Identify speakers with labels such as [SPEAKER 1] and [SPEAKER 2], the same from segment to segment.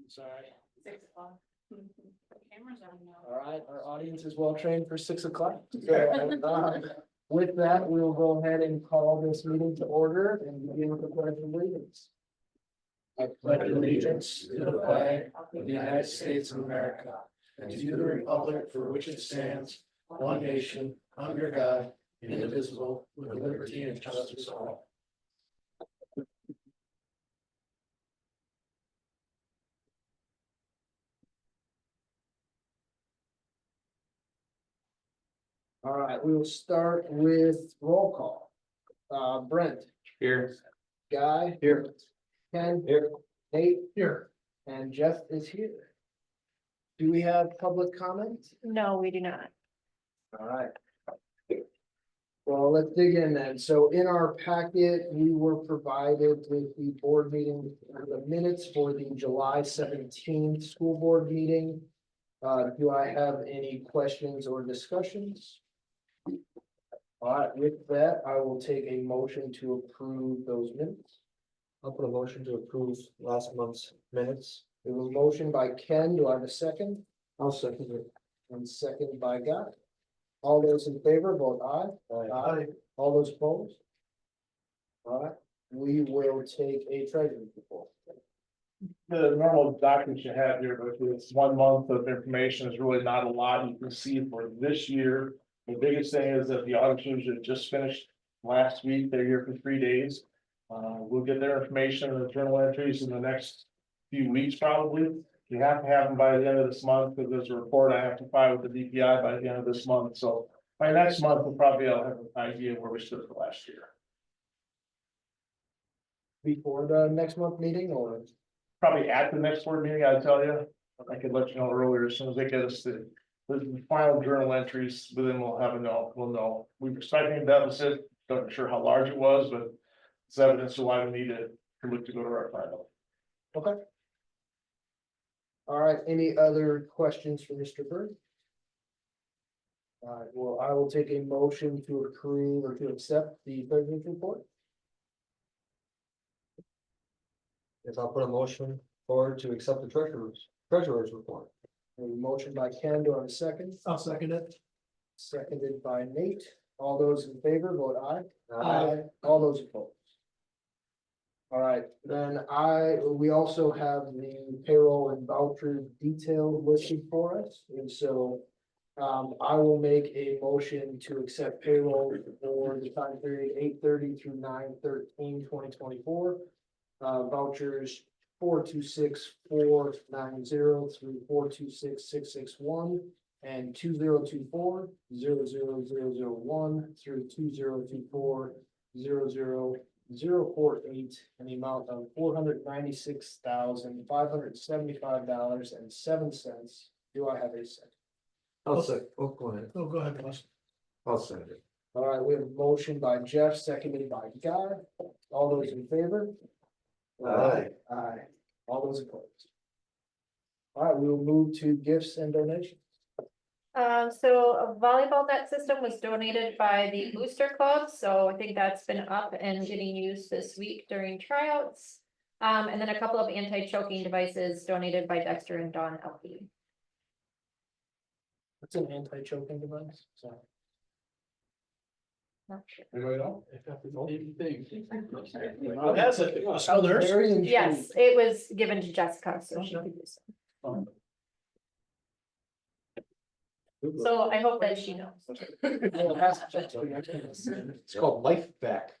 [SPEAKER 1] Sorry.
[SPEAKER 2] 6 o'clock. The camera's on now.
[SPEAKER 1] All right, our audience is well trained for 6 o'clock. With that, we'll go ahead and call this meeting to order and begin with the pledge of allegiance. I pledge allegiance to the flag of the United States of America and to the republic for which it stands, one nation, under God, indivisible, with liberty and justice for all. All right, we will start with roll call. Brent.
[SPEAKER 3] Here.
[SPEAKER 1] Guy.
[SPEAKER 3] Here.
[SPEAKER 1] Ken.
[SPEAKER 3] Here.
[SPEAKER 1] Nate. Here. And Jeff is here. Do we have public comment?
[SPEAKER 2] No, we do not.
[SPEAKER 1] All right. Well, let's dig in then. So in our packet, we were provided with the board meeting, the minutes for the July 17th school board meeting. Do I have any questions or discussions? All right, with that, I will take a motion to approve those minutes.
[SPEAKER 3] I'll put a motion to approve last month's minutes.
[SPEAKER 1] There was a motion by Ken. Do I have a second?
[SPEAKER 3] I'll second it.
[SPEAKER 1] And second by Guy. All those in favor, vote aye. All those opposed? All right, we will take a treasury report.
[SPEAKER 4] The normal documents you have here, but it's 1 month of information is really not a lot you can see for this year. The biggest thing is that the auditors have just finished last week, they're here for 3 days. We'll get their information and the journal entries in the next few weeks probably. You have to have them by the end of this month because there's a report I have to file with the DPI by the end of this month, so by next month, we'll probably all have an idea of where we stood for last year.
[SPEAKER 1] Before the next month meeting or?
[SPEAKER 4] Probably at the next board meeting, I'll tell you. I could let you know earlier as soon as they get us the final journal entries, but then we'll we'll know. We're expecting a deficit, not sure how large it was, but it's evidence of why we need to look to go to our final.
[SPEAKER 1] Okay. All right, any other questions for Mr. Bird? All right, well, I will take a motion to approve or to accept the president's report.
[SPEAKER 3] If I'll put a motion forward to accept the treasurer's report.
[SPEAKER 1] A motion by Ken, do I have a second?
[SPEAKER 5] I'll second it.
[SPEAKER 1] Seconded by Nate. All those in favor, vote aye. All those opposed. All right, then we also have the payroll and voucher detail listed for us, and so. I will make a motion to accept payroll for the time period 8/30 through 9/13/2024. Vouchers 426,490 through 426,661 and 2024-00001 through 2024-00048 in the amount of $496,575.07. Do I have a second?
[SPEAKER 3] I'll second. Oh, go ahead.
[SPEAKER 5] Oh, go ahead, Russ.
[SPEAKER 3] I'll second it.
[SPEAKER 1] All right, we have a motion by Jeff, seconded by Guy. All those in favor?
[SPEAKER 3] Aye.
[SPEAKER 1] Aye. All those opposed? All right, we will move to gifts and donations.
[SPEAKER 2] So a volleyball net system was donated by the Booster Club, so I think that's been up and getting used this week during tryouts. And then a couple of anti-choking devices donated by Dexter and Dawn LP.
[SPEAKER 1] What's an anti-choking device? Sorry.
[SPEAKER 2] Not sure.
[SPEAKER 4] Anybody know?
[SPEAKER 5] Oh, that's it. Oh, there's.
[SPEAKER 1] Very intrigued.
[SPEAKER 2] Yes, it was given to Jessica, so she could use it. So I hope that she knows.
[SPEAKER 1] Well, it has to check.
[SPEAKER 3] It's called Life Back.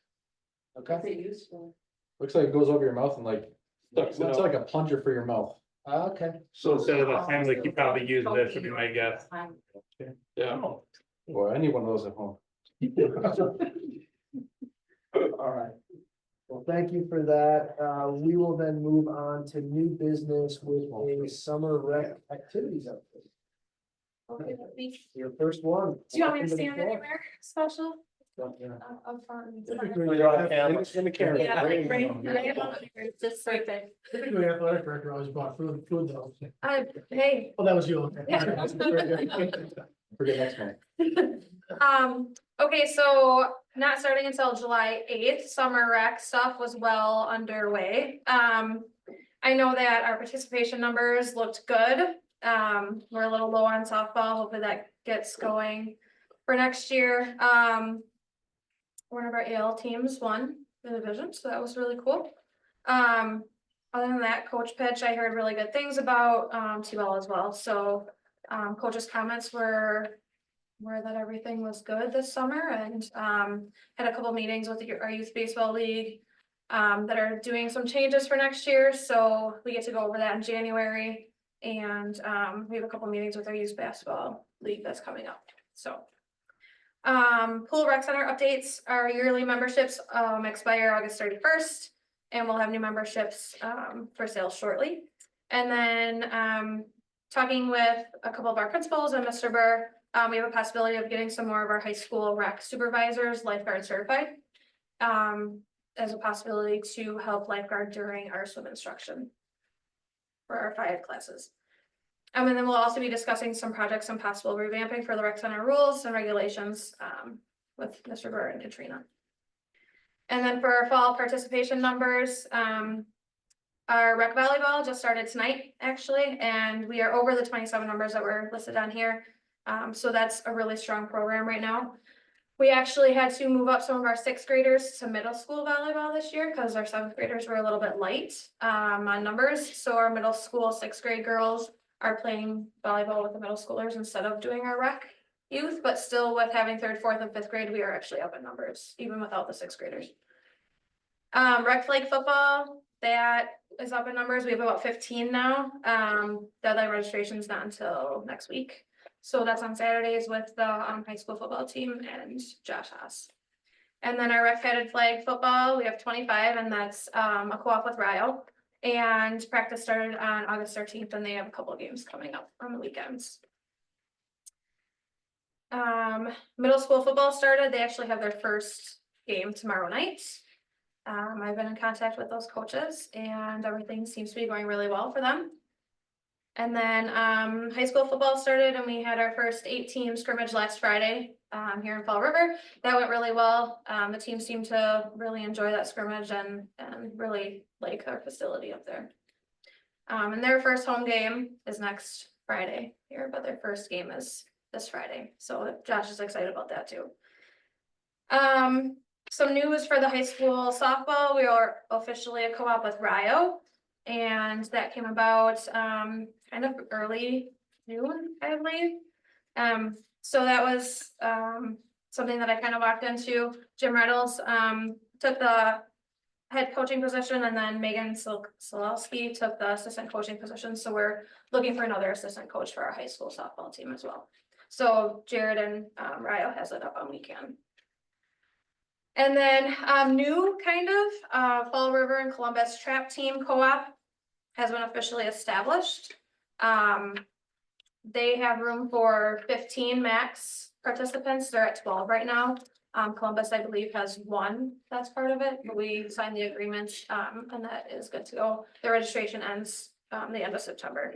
[SPEAKER 1] Okay,
[SPEAKER 2] Useful.
[SPEAKER 3] Looks like it goes over your mouth and like,
[SPEAKER 4] Sucks it
[SPEAKER 3] it's
[SPEAKER 4] up.
[SPEAKER 3] like a plunger for your mouth.
[SPEAKER 1] okay.
[SPEAKER 4] So instead of a family, you probably use this would be my guess.
[SPEAKER 3] Yeah. Boy, I need one of those at home.
[SPEAKER 1] All right. Well, thank you for that. We will then move on to new business with a summer rec activities update.
[SPEAKER 2] Okay, let me-
[SPEAKER 1] Your first one.
[SPEAKER 2] Do you want me to
[SPEAKER 1] Welcome the
[SPEAKER 2] stand
[SPEAKER 1] floor.
[SPEAKER 2] anywhere special?
[SPEAKER 1] Yeah.
[SPEAKER 2] Up front.
[SPEAKER 4] Typically, you're on camera.
[SPEAKER 3] In the camera.
[SPEAKER 2] Yeah, like right, just right there.
[SPEAKER 5] Typically, athletic director always bought food though.
[SPEAKER 2] Hey,
[SPEAKER 5] Oh, that was you.
[SPEAKER 3] Forget next one.
[SPEAKER 6] Okay, so not starting until July 8th, summer rec stuff was well underway. I know that our participation numbers looked good. We're a little low on softball. Hopefully that gets going for next year. One of our AL teams won the division, so that was really cool. Other than that, Coach Pitch, I heard really good things about, T-ball as well. So, coach's comments were that everything was good this summer and, had a couple meetings with our youth baseball league. That are doing some changes for next year, so we get to go over that in January. And, we have a couple meetings with our youth basketball league that's coming up, so. Pool rec center updates, our yearly memberships, expire August 31st. And we'll have new memberships, for sale shortly. And then, talking with a couple of our principals and Mr. Burr, we have a possibility of getting some more of our high school rec supervisors lifeguard certified. As a possibility to help lifeguard during our swim instruction. For our 5 classes. And then we'll also be discussing some projects and possible revamping for the rec center rules and regulations, with Mr. Burr and Katrina. And then for our fall participation numbers, our rec volleyball just started tonight, actually, and we are over the 27 numbers that were listed on here. So that's a really strong program right now. We actually had to move up some of our 6th graders to middle school volleyball this year because our 7th graders were a little bit light on numbers. So our middle school 6th grade girls are playing volleyball with the middle schoolers instead of doing our rec youth, but still with having 3rd, 4th, and 5th grade, we are actually up in numbers, even without the 6th graders. Rec flag football, that is up in numbers. We have about 15 now. Deadline registration is not until next week. So that's on Saturdays with the high school football team and Josh Haas. And then our rec headed flag football, we have 25, and that's a co-op with Rio. And practice started on August 13th, and they have a couple of games coming up on the weekends. Middle school football started. They actually have their first game tomorrow night. I've been in contact with those coaches, and everything seems to be going really well for them. And then high school football started, and we had our first 8-team scrimmage last Friday here in Fall River. That went really well. The team seemed to really enjoy that scrimmage and really like our facility up there. And their first home game is next Friday here, but their first game is this Friday. So Josh is excited about that too. Some news for the high school softball. We are officially a co-op with Rio. And that came about kind of early June, I believe. So that was something that I kind of walked into. Jim Reynolds took the head coaching position, and then Megan Solowski took the assistant coaching position. So we're looking for another assistant coach for our high school softball team as well. So Jared and Rio has it up on weekend. And then new kind of Fall River and Columbus trap team co-op has been officially established. They have room for 15 max participants. They're at 12 right now. Columbus, I believe, has 1 that's part of it, but we signed the agreement, and that is good to go. The registration ends the end of September.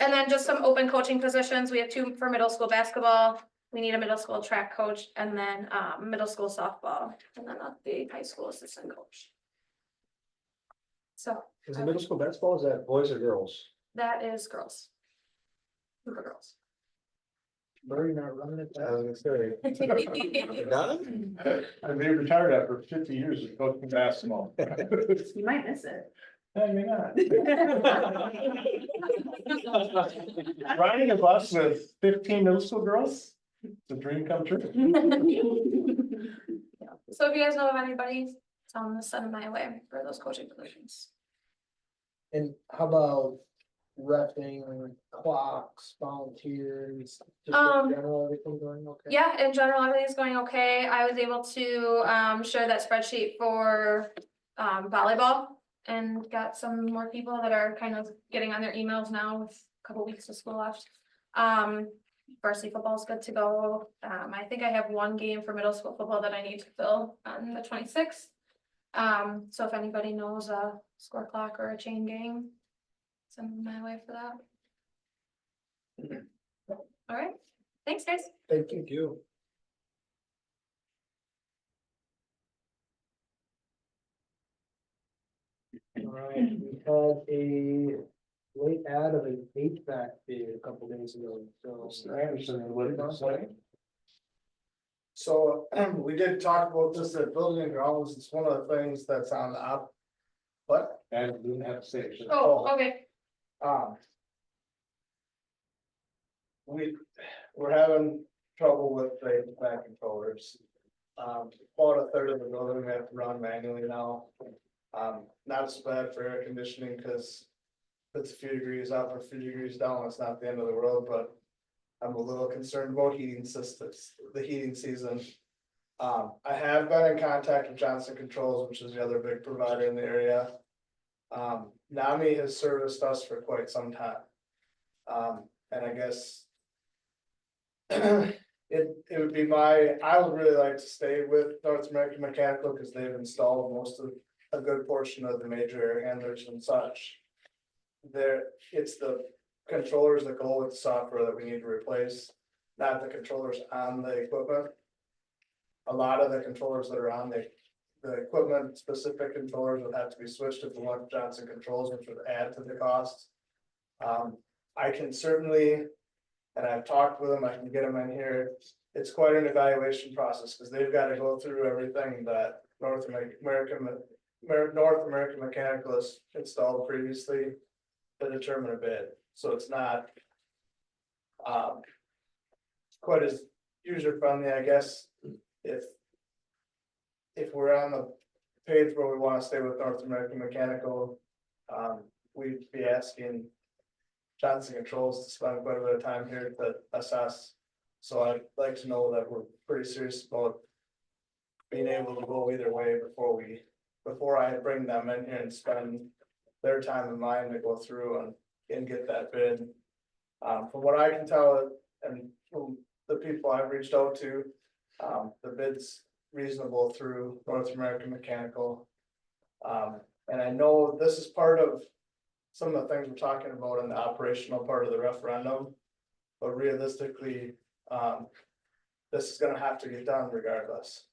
[SPEAKER 6] And then just some open coaching positions. We have 2 for middle school basketball. We need a middle school track coach, and then middle school softball, and then the high school assistant coach. So
[SPEAKER 3] Is the middle school basketball, is that boys or girls?
[SPEAKER 6] that is girls. For girls.
[SPEAKER 1] Murray not running it
[SPEAKER 3] I
[SPEAKER 1] back.
[SPEAKER 3] was gonna say. You're done?
[SPEAKER 4] And they retired after 50 years of coaching basketball.
[SPEAKER 7] You might miss it.
[SPEAKER 4] I mean, riding a bus with 15 middle school girls, it's a dream come true.
[SPEAKER 6] So if you guys know of anybody, tell them to send them my way for those coaching positions.
[SPEAKER 1] And how about reffing, clocks, volunteers? Just in general, everything going okay?
[SPEAKER 6] Yeah, in general, everything's going okay. I was able to share that spreadsheet for volleyball and got some more people that are kind of getting on their emails now with a couple weeks of school left. Varsity football is good to go. I think I have 1 game for middle school football that I need to fill on the 26th. So if anybody knows a score clock or a chain gang, send them my way for that. All right, thanks guys.
[SPEAKER 1] Thank you.
[SPEAKER 3] Thank you.
[SPEAKER 1] right, we had a late ad of an HVAC bid a couple days ago, so.
[SPEAKER 4] Mr. Anderson, what did you say?
[SPEAKER 8] So we did talk about this at building and grounds. It's one of the things that's on the but
[SPEAKER 4] And didn't have to say it. should-
[SPEAKER 6] Oh, okay,
[SPEAKER 8] um. We're having trouble with the back controllers. About a third of the building we have to run manually now. Not as bad for air conditioning, cause if it's a few degrees up or a few degrees down, it's not the end of the world, but. I'm a little concerned about heating systems, the heating season. I have been in contact with Johnson Controls, which is the other big provider in the area. NAMI has serviced us for quite some time. And I guess. It would be I would really like to stay with North American Mechanical because they've installed most of, a good portion of the major air handlers and such. It's the controllers that go with the software that we need to replace, not the controllers on the equipment. A lot of the controllers that are on the equipment, specific controllers would have to be switched to the one Johnson Controls, which would add to the cost. I can certainly, and I've talked with them, I can get them in here. It's quite an evaluation process, because they've got to go through everything that North American Mechanical has installed previously to determine a bid. So it's not quite as user friendly, I guess, if we're on the page where we want to stay with North American Mechanical, we'd be asking Johnson Controls to spend quite a bit of time here to assess. So I'd like to know that we're pretty serious about being able to go either way before I bring them in here and spend their time and mine to go through and get that bid. From what I can tell, and from the people I've reached out to, the bid's reasonable through North American Mechanical. And I know this is part of some of the things we're talking about in the operational part of the referendum. But realistically, this is gonna have to get done regardless.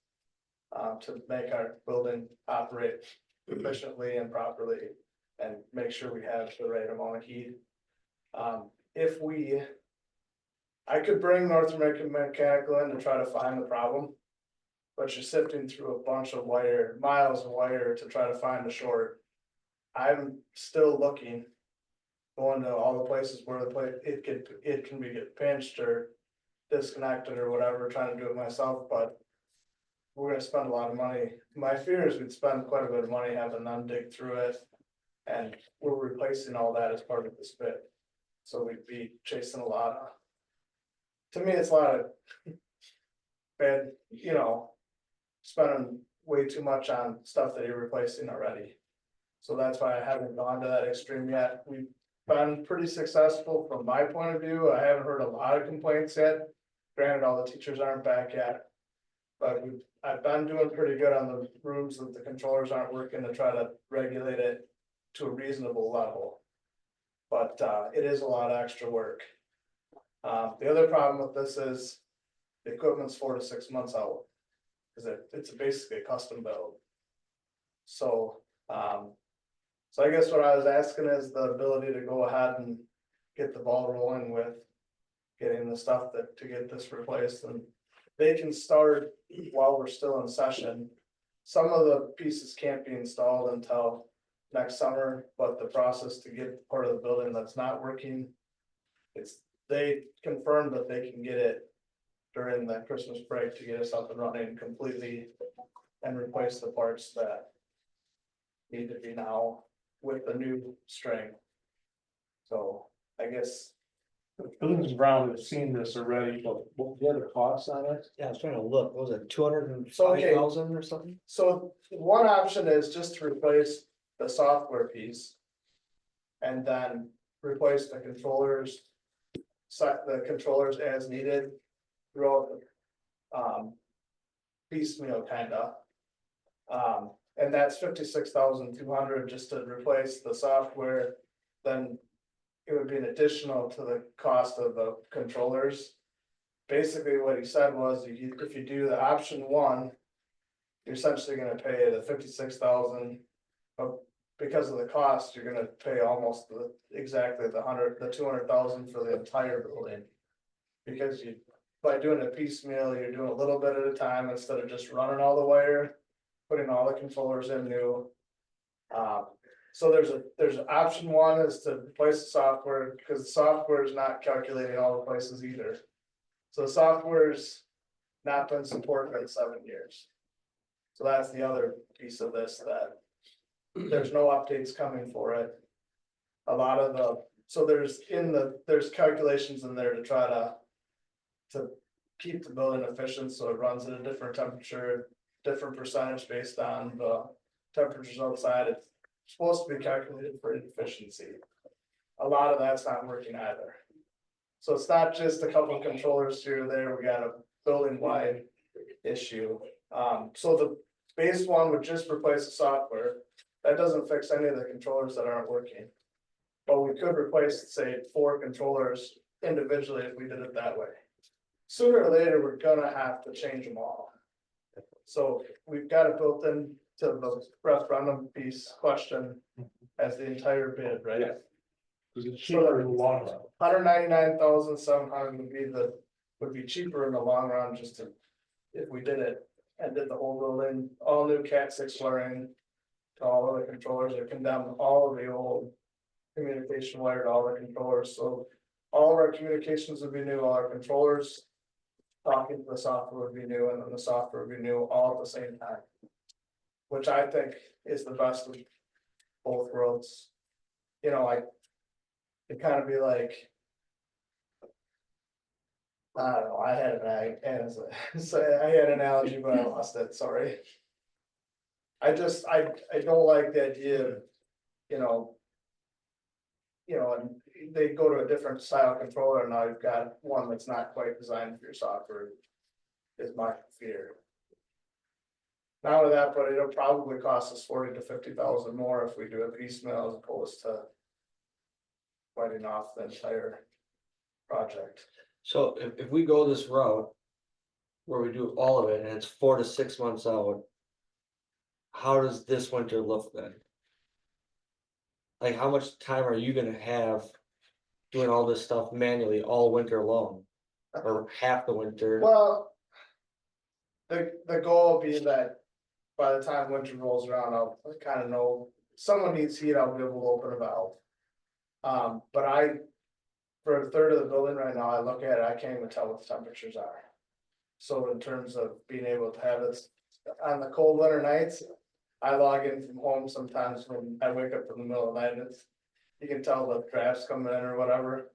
[SPEAKER 8] To make our building operate efficiently and properly and make sure we have the right amount of heat. I could bring North American Mechanical in to try to find the problem. But you're sifting through a bunch of miles of wire to try to find a short. I'm still looking. Going to all the places where it can get pinched or disconnected or whatever, trying to do it myself, but. We're gonna spend a lot of money. My fear is we'd spend quite a bit of money having them dig through it. And we're replacing all that as part of this bid. So we'd be chasing a lot of. To me, it's a lot of. Bad, spending way too much on stuff that you're replacing already. So that's why I haven't gone to that extreme yet. We've been pretty successful from my point of view. I haven't heard a lot of complaints yet. Granted, all the teachers aren't back yet. But I've been doing pretty good on the rooms that the controllers aren't working to try to regulate it to a reasonable level. But it is a lot of extra work. The other problem with this is the equipment's 4 to 6 months out. Cause it's basically a custom build. So I guess what I was asking is the ability to go ahead and get the ball rolling with getting the stuff to get this replaced, and they can start while we're still in session. Some of the pieces can't be installed until next summer, but the process to get part of the building that's not working, they confirmed that they can get it during the Christmas break to get us up and running completely and replace the parts that need to be now with the new string. So I guess.
[SPEAKER 4] Buildings and Ground has seen this already, but what the other costs on it?
[SPEAKER 3] Yeah, I was trying to look, what was it 205,000 or something?
[SPEAKER 8] So one option is just to replace the software piece. And then replace the controllers as needed throughout the piecemeal kinda. And that's 56,200 just to replace the software, then it would be an additional to the cost of the controllers. Basically, what he said was, if you do the option one, you're essentially gonna pay the 56,000. But because of the cost, you're gonna pay almost exactly the 200,000 for the entire building. Because by doing it piecemeal, you're doing a little bit at a time instead of just running all the wire, putting all the controllers in new. So there's option one is to replace the software, because the software is not calculating all the places either. So the software's not been supported in 7 years. So that's the other piece of this, that there's no updates coming for it. A lot of so there's calculations in there to try to keep the building efficient, so it runs at a different temperature, different percentage based on the temperatures outside. It's supposed to be calculated for efficiency. A lot of that's not working either. So it's not just a couple of controllers here or there, we got a building-wide issue. So the base one would just replace the software. That doesn't fix any of the controllers that aren't working. But we could replace, say, 4 controllers individually if we did it that way. Sooner or later, we're gonna have to change them all. So we've got it built in to the referendum piece question as the entire bid, right?
[SPEAKER 4] Yeah. Cause it's cheaper in the long run.
[SPEAKER 8] 199,700 would be cheaper in the long run, just to, if we did it and did the whole building, all new Cat 6 wiring. To all of the controllers, or condemn all of the old communication wire to all the controllers, so all of our communications would be new, all our controllers. Talking to the software would be new, and then the software would be new all at the same time. Which I think is the best of both worlds. You know, it'd kind of be like. I don't know, I had an analogy, but I lost it, sorry. I don't like the idea of, you know. And they go to a different style controller, and now you've got one that's not quite designed for your software. Is my fear. Not only that, but it'll probably cost us 40 to 50,000 more if we do a piecemeal as opposed to. Fighting off the entire project.
[SPEAKER 3] So if we go this route. Where we do all of it and it's 4 to 6 months out. How does this winter look then? Like, how much time are you gonna have? Doing all this stuff manually all winter long? Or half the winter?
[SPEAKER 8] Well. The goal will be that by the time winter rolls around, I'll kind of know, someone needs heat, I'll be able to open a valve. But for a third of the building right now, I look at it, I can't even tell what the temperatures are. So in terms of being able to have this, on the cold winter nights, I log in from home sometimes when I wake up in the middle of the night, you can tell the drafts coming in or whatever.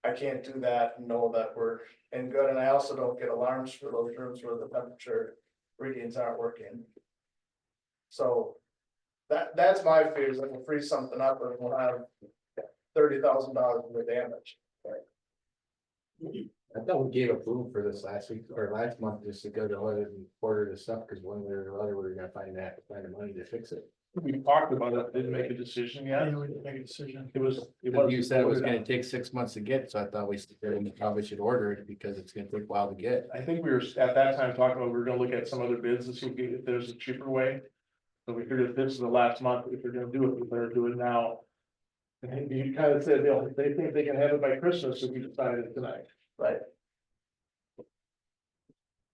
[SPEAKER 8] I can't do that and know that we're in good, and I also don't get alarms for those rooms where the temperature readings aren't working. So that's my fear, is that we'll freeze something up and we'll have $30,000 worth of damage.
[SPEAKER 9] I thought we gave approval for this last week or last month, just to go to ahead and order the stuff, because one way or another, we were gonna find the money to fix it.
[SPEAKER 4] We talked about it, didn't make a decision yet.
[SPEAKER 5] Yeah, we didn't make a decision.
[SPEAKER 4] It was.
[SPEAKER 9] You said it was gonna take 6 months to get, so I thought we probably should order it because it's gonna take a while to get.
[SPEAKER 4] I think we were at that time talking about, we were gonna look at some other bids and see if there's a cheaper way. So we figured if this is the last month, if we're gonna do it, we better do it now. And you kind of said, they think they can have it by Christmas, so we decided tonight.
[SPEAKER 8] Right.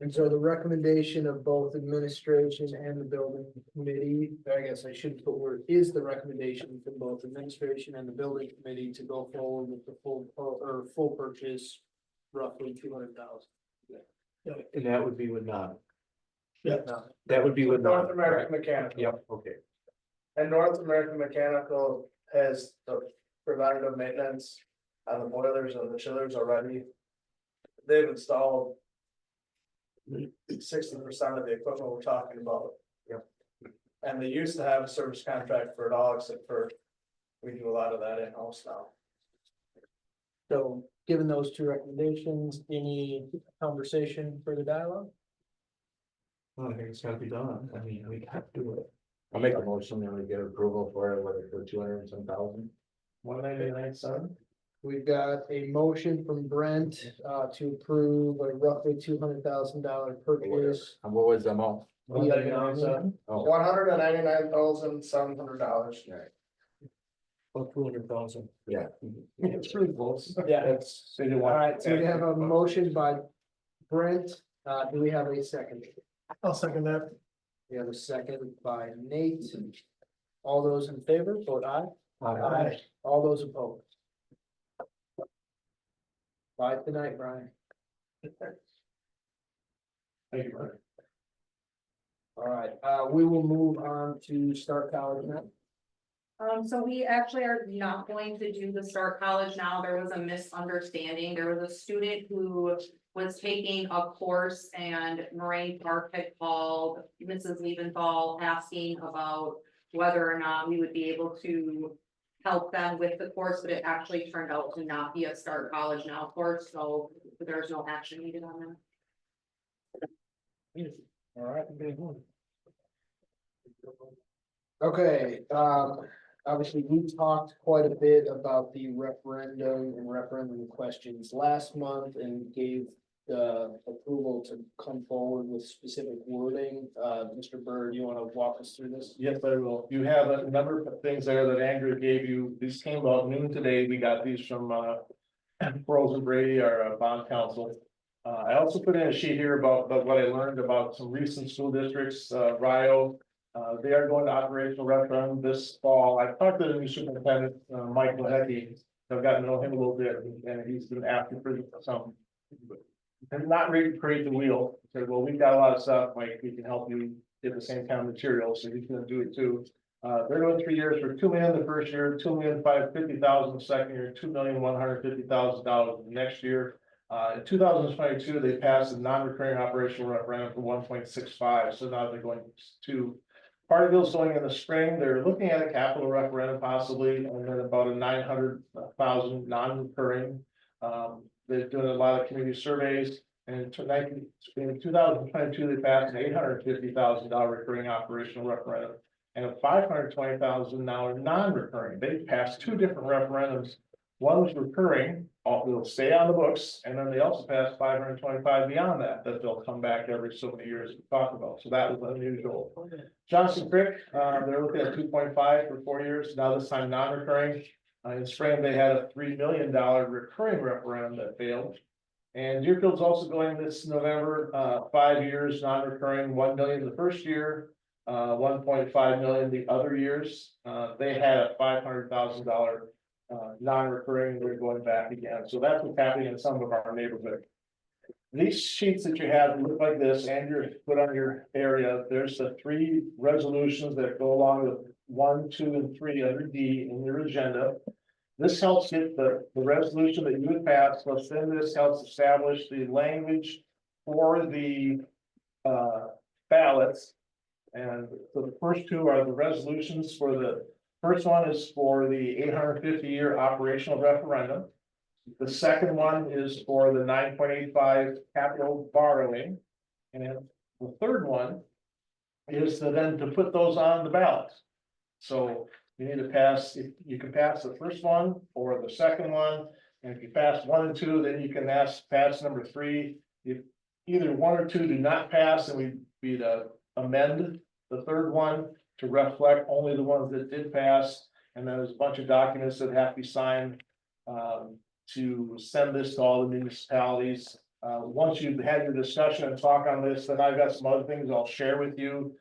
[SPEAKER 1] And so the recommendation of both administration and the building committee, I guess I should put word, is the recommendation from both administration and the building committee to go forward with the full purchase. Roughly 200,000.
[SPEAKER 9] And that would be with non.
[SPEAKER 5] Yeah.
[SPEAKER 9] That would be with
[SPEAKER 8] North American Mechanical.
[SPEAKER 9] Yep, okay.
[SPEAKER 8] And North American Mechanical has the preventative maintenance on the boilers and the chillers already. They've installed 60% of the equipment we're talking about.
[SPEAKER 9] Yep.
[SPEAKER 8] And they used to have a service contract for it all, except for we do a lot of that in-house now.
[SPEAKER 1] So, given those two recommendations, any conversation for the dialogue?
[SPEAKER 9] I think it's gotta be done. I mean, we have to do it. I'll make a motion and we get approval for it, whether for 200 and some thousand.
[SPEAKER 4] 199, son.
[SPEAKER 1] We've got a motion from Brent, to approve a roughly $200,000 purchase.
[SPEAKER 9] And what was the amount?
[SPEAKER 1] Oh,
[SPEAKER 8] $199,700.
[SPEAKER 5] About 200,000.
[SPEAKER 9] Yeah.
[SPEAKER 4] It's pretty close.
[SPEAKER 1] Yeah.
[SPEAKER 4] That's. So you
[SPEAKER 1] All
[SPEAKER 4] want-
[SPEAKER 1] right, so we have a motion by Brent. Do we have a second?
[SPEAKER 5] I'll second that.
[SPEAKER 1] We have a second by Nate. All those in favor, vote aye.
[SPEAKER 5] Aye.
[SPEAKER 1] All those opposed. Bye tonight, Brian.
[SPEAKER 4] Thank you, Brian.
[SPEAKER 1] All right, we will move on to Start College now.
[SPEAKER 7] So we actually are not going to do the Start College now. There was a misunderstanding. There was a student who was taking a course and Moraine Park had called Mrs. Liebenthal asking about whether or not we would be able to help them with the course, but it actually turned out to not be a Start College Now course, so there's no action needed on that.
[SPEAKER 1] All right. Okay, obviously, we talked quite a bit about the referendum and referendum questions last month and gave the approval to come forward with specific wording. Mr. Bird, you want to walk us through this?
[SPEAKER 4] Yes, I will. You have a number of things there that Andrew gave you. These came about noon today. We got these from Burrows and Brady, our bond counsel. I also put in a sheet here about what I learned about some recent school districts, Rio. They are going to operational referendum this fall. I talked to the new superintendent, Michael Hecky. I've gotten to know him a little bit, and he's been asking for some. And not recreate the wheel. He said, well, we've got a lot of stuff, Mike, we can help you get the same kind of material, so he's gonna do it too. They're doing 3 years for $2 million the first year, $2,550,000 the second year, $2,150,000 the next year. In 2022, they passed a non-recurring operational referendum for 1.65, so now they're going to. Partyville's going in the spring, they're looking at a capital referendum possibly, and then about a 900,000 non-recurring. They're doing a lot of community surveys, and in 2022, they passed an $850,000 recurring operational referendum. And a $520,000 non-recurring. They passed 2 different referendums. One was recurring, will stay on the books, and then they also passed 525 beyond that they'll come back every so many years to talk about. So that was unusual. Johnson Creek, they're looking at 2.5 for 4 years. Now this time non-recurring. In spring, they had a $3 million recurring referendum that failed. And Deerfield's also going this November, 5 years, non-recurring, 1 million the first year, 1.5 million the other years. They had a $500,000 non-recurring, they're going back again. So that's what's happening in some of our neighborhood. These sheets that you have look like this, and you're put on your area. There's the 3 resolutions that go along with 1, 2, and 3 under D in your agenda. This helps get the resolution that you would pass, plus then this helps establish the language for the ballots. And so the first 2 are the resolutions for the first one is for the 850-year operational referendum. The second one is for the 9.85 capital borrowing. And the third one is then to put those on the ballot. So you need to pass, you can pass the first one or the second one. And if you pass 1 and 2, then you can pass number 3. If either 1 or 2 do not pass, then we'd amend the third one to reflect only the ones that did pass. And then there's a bunch of documents that have to be signed to send this to all the municipalities. Once you've had your discussion and talk on this, then I've got some other things I'll share with you.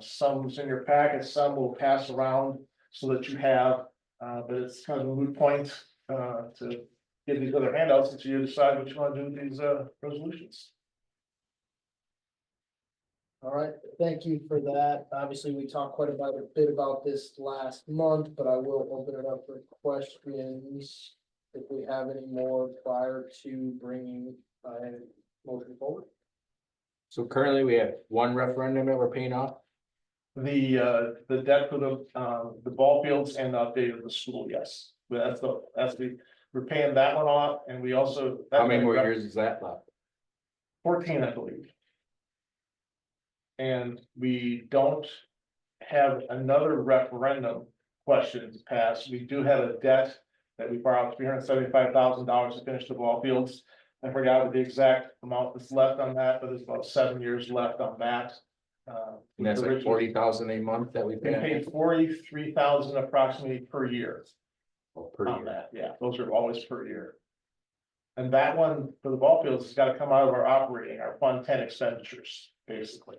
[SPEAKER 4] Some's in your packet, some will pass around so that you have, but it's kind of a moot point to give these other handouts until you decide what you want to do with these resolutions.
[SPEAKER 1] All right, thank you for that. Obviously, we talked quite a bit about this last month, but I will open it up for questions if we have any more prior to bringing a motion forward.
[SPEAKER 9] So currently we have 1 referendum that we're paying off.
[SPEAKER 4] The debt for the ball fields and the update of the school, yes. But we're paying that one off, and we also.
[SPEAKER 9] How many more years is that left?
[SPEAKER 4] 14, I believe. And we don't have another referendum question to pass. We do have a debt that we borrowed $375,000 to finish the ball fields. I forgot what the exact amount that's left on that, but there's about 7 years left on that.
[SPEAKER 9] And that's like 40,000 a month that we
[SPEAKER 4] We
[SPEAKER 9] pay
[SPEAKER 4] paid 43,000 approximately per year
[SPEAKER 9] per
[SPEAKER 4] on
[SPEAKER 9] year.
[SPEAKER 4] that, yeah, those are always per year. And that one for the ball fields has gotta come out of our operating, our Fund 10 expenditures, basically.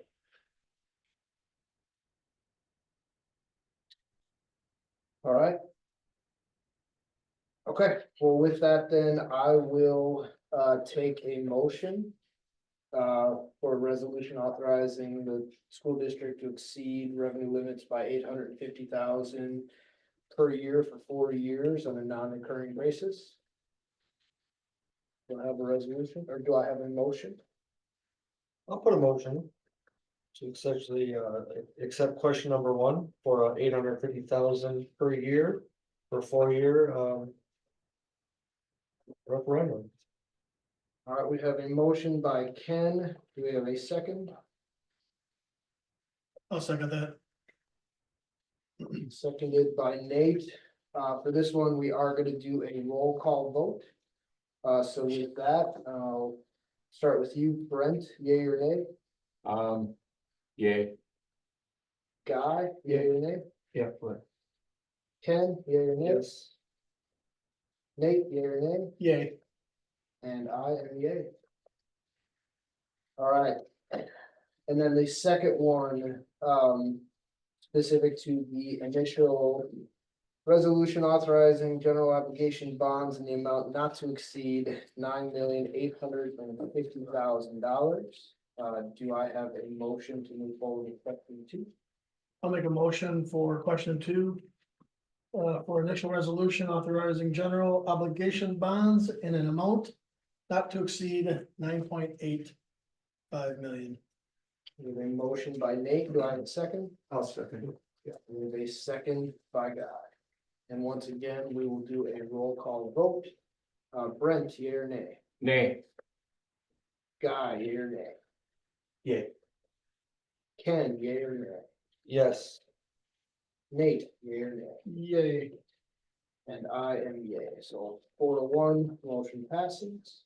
[SPEAKER 1] All right. Okay, well, with that, then I will take a motion. For a resolution authorizing the school district to exceed revenue limits by $850,000 per year for 4 years on a non-recurring basis. Do I have a resolution, or do I have a motion?
[SPEAKER 3] I'll put a motion. To essentially, accept question number 1 for $850,000 per year for 4-year, referendum.
[SPEAKER 1] All right, we have a motion by Ken. Do we have a second?
[SPEAKER 5] I'll second that.
[SPEAKER 1] Seconded by Nate. For this one, we are gonna do a roll call vote. So with that, I'll start with you, Brent, yay or nay?
[SPEAKER 9] Yay.
[SPEAKER 1] Guy, yay or nay?
[SPEAKER 3] Yeah, but
[SPEAKER 1] Ken, yay or nay?
[SPEAKER 3] yes.
[SPEAKER 1] Nate, yay or nay?
[SPEAKER 5] Yay.
[SPEAKER 1] And I am yay. All right. And then the second one, specific to the initial resolution authorizing general obligation bonds in the amount not to exceed $9,850,000. Do I have a motion to move forward with question 2?
[SPEAKER 5] I'll make a motion for question 2. For initial resolution authorizing general obligation bonds in an amount not to exceed 9.85 million.
[SPEAKER 1] We have a motion by Nate. Do I have a second?
[SPEAKER 3] I'll second.
[SPEAKER 1] Yeah, we have a second by Guy. And once again, we will do a roll call vote. Brent, yea or nay?
[SPEAKER 9] Nay.
[SPEAKER 1] Guy, yea or nay?
[SPEAKER 3] Yay.
[SPEAKER 1] Ken, yea or nay?
[SPEAKER 3] Yes.
[SPEAKER 1] Nate, yea or nay?
[SPEAKER 5] Yay.
[SPEAKER 1] And I am yea, so 4-1, motion passes.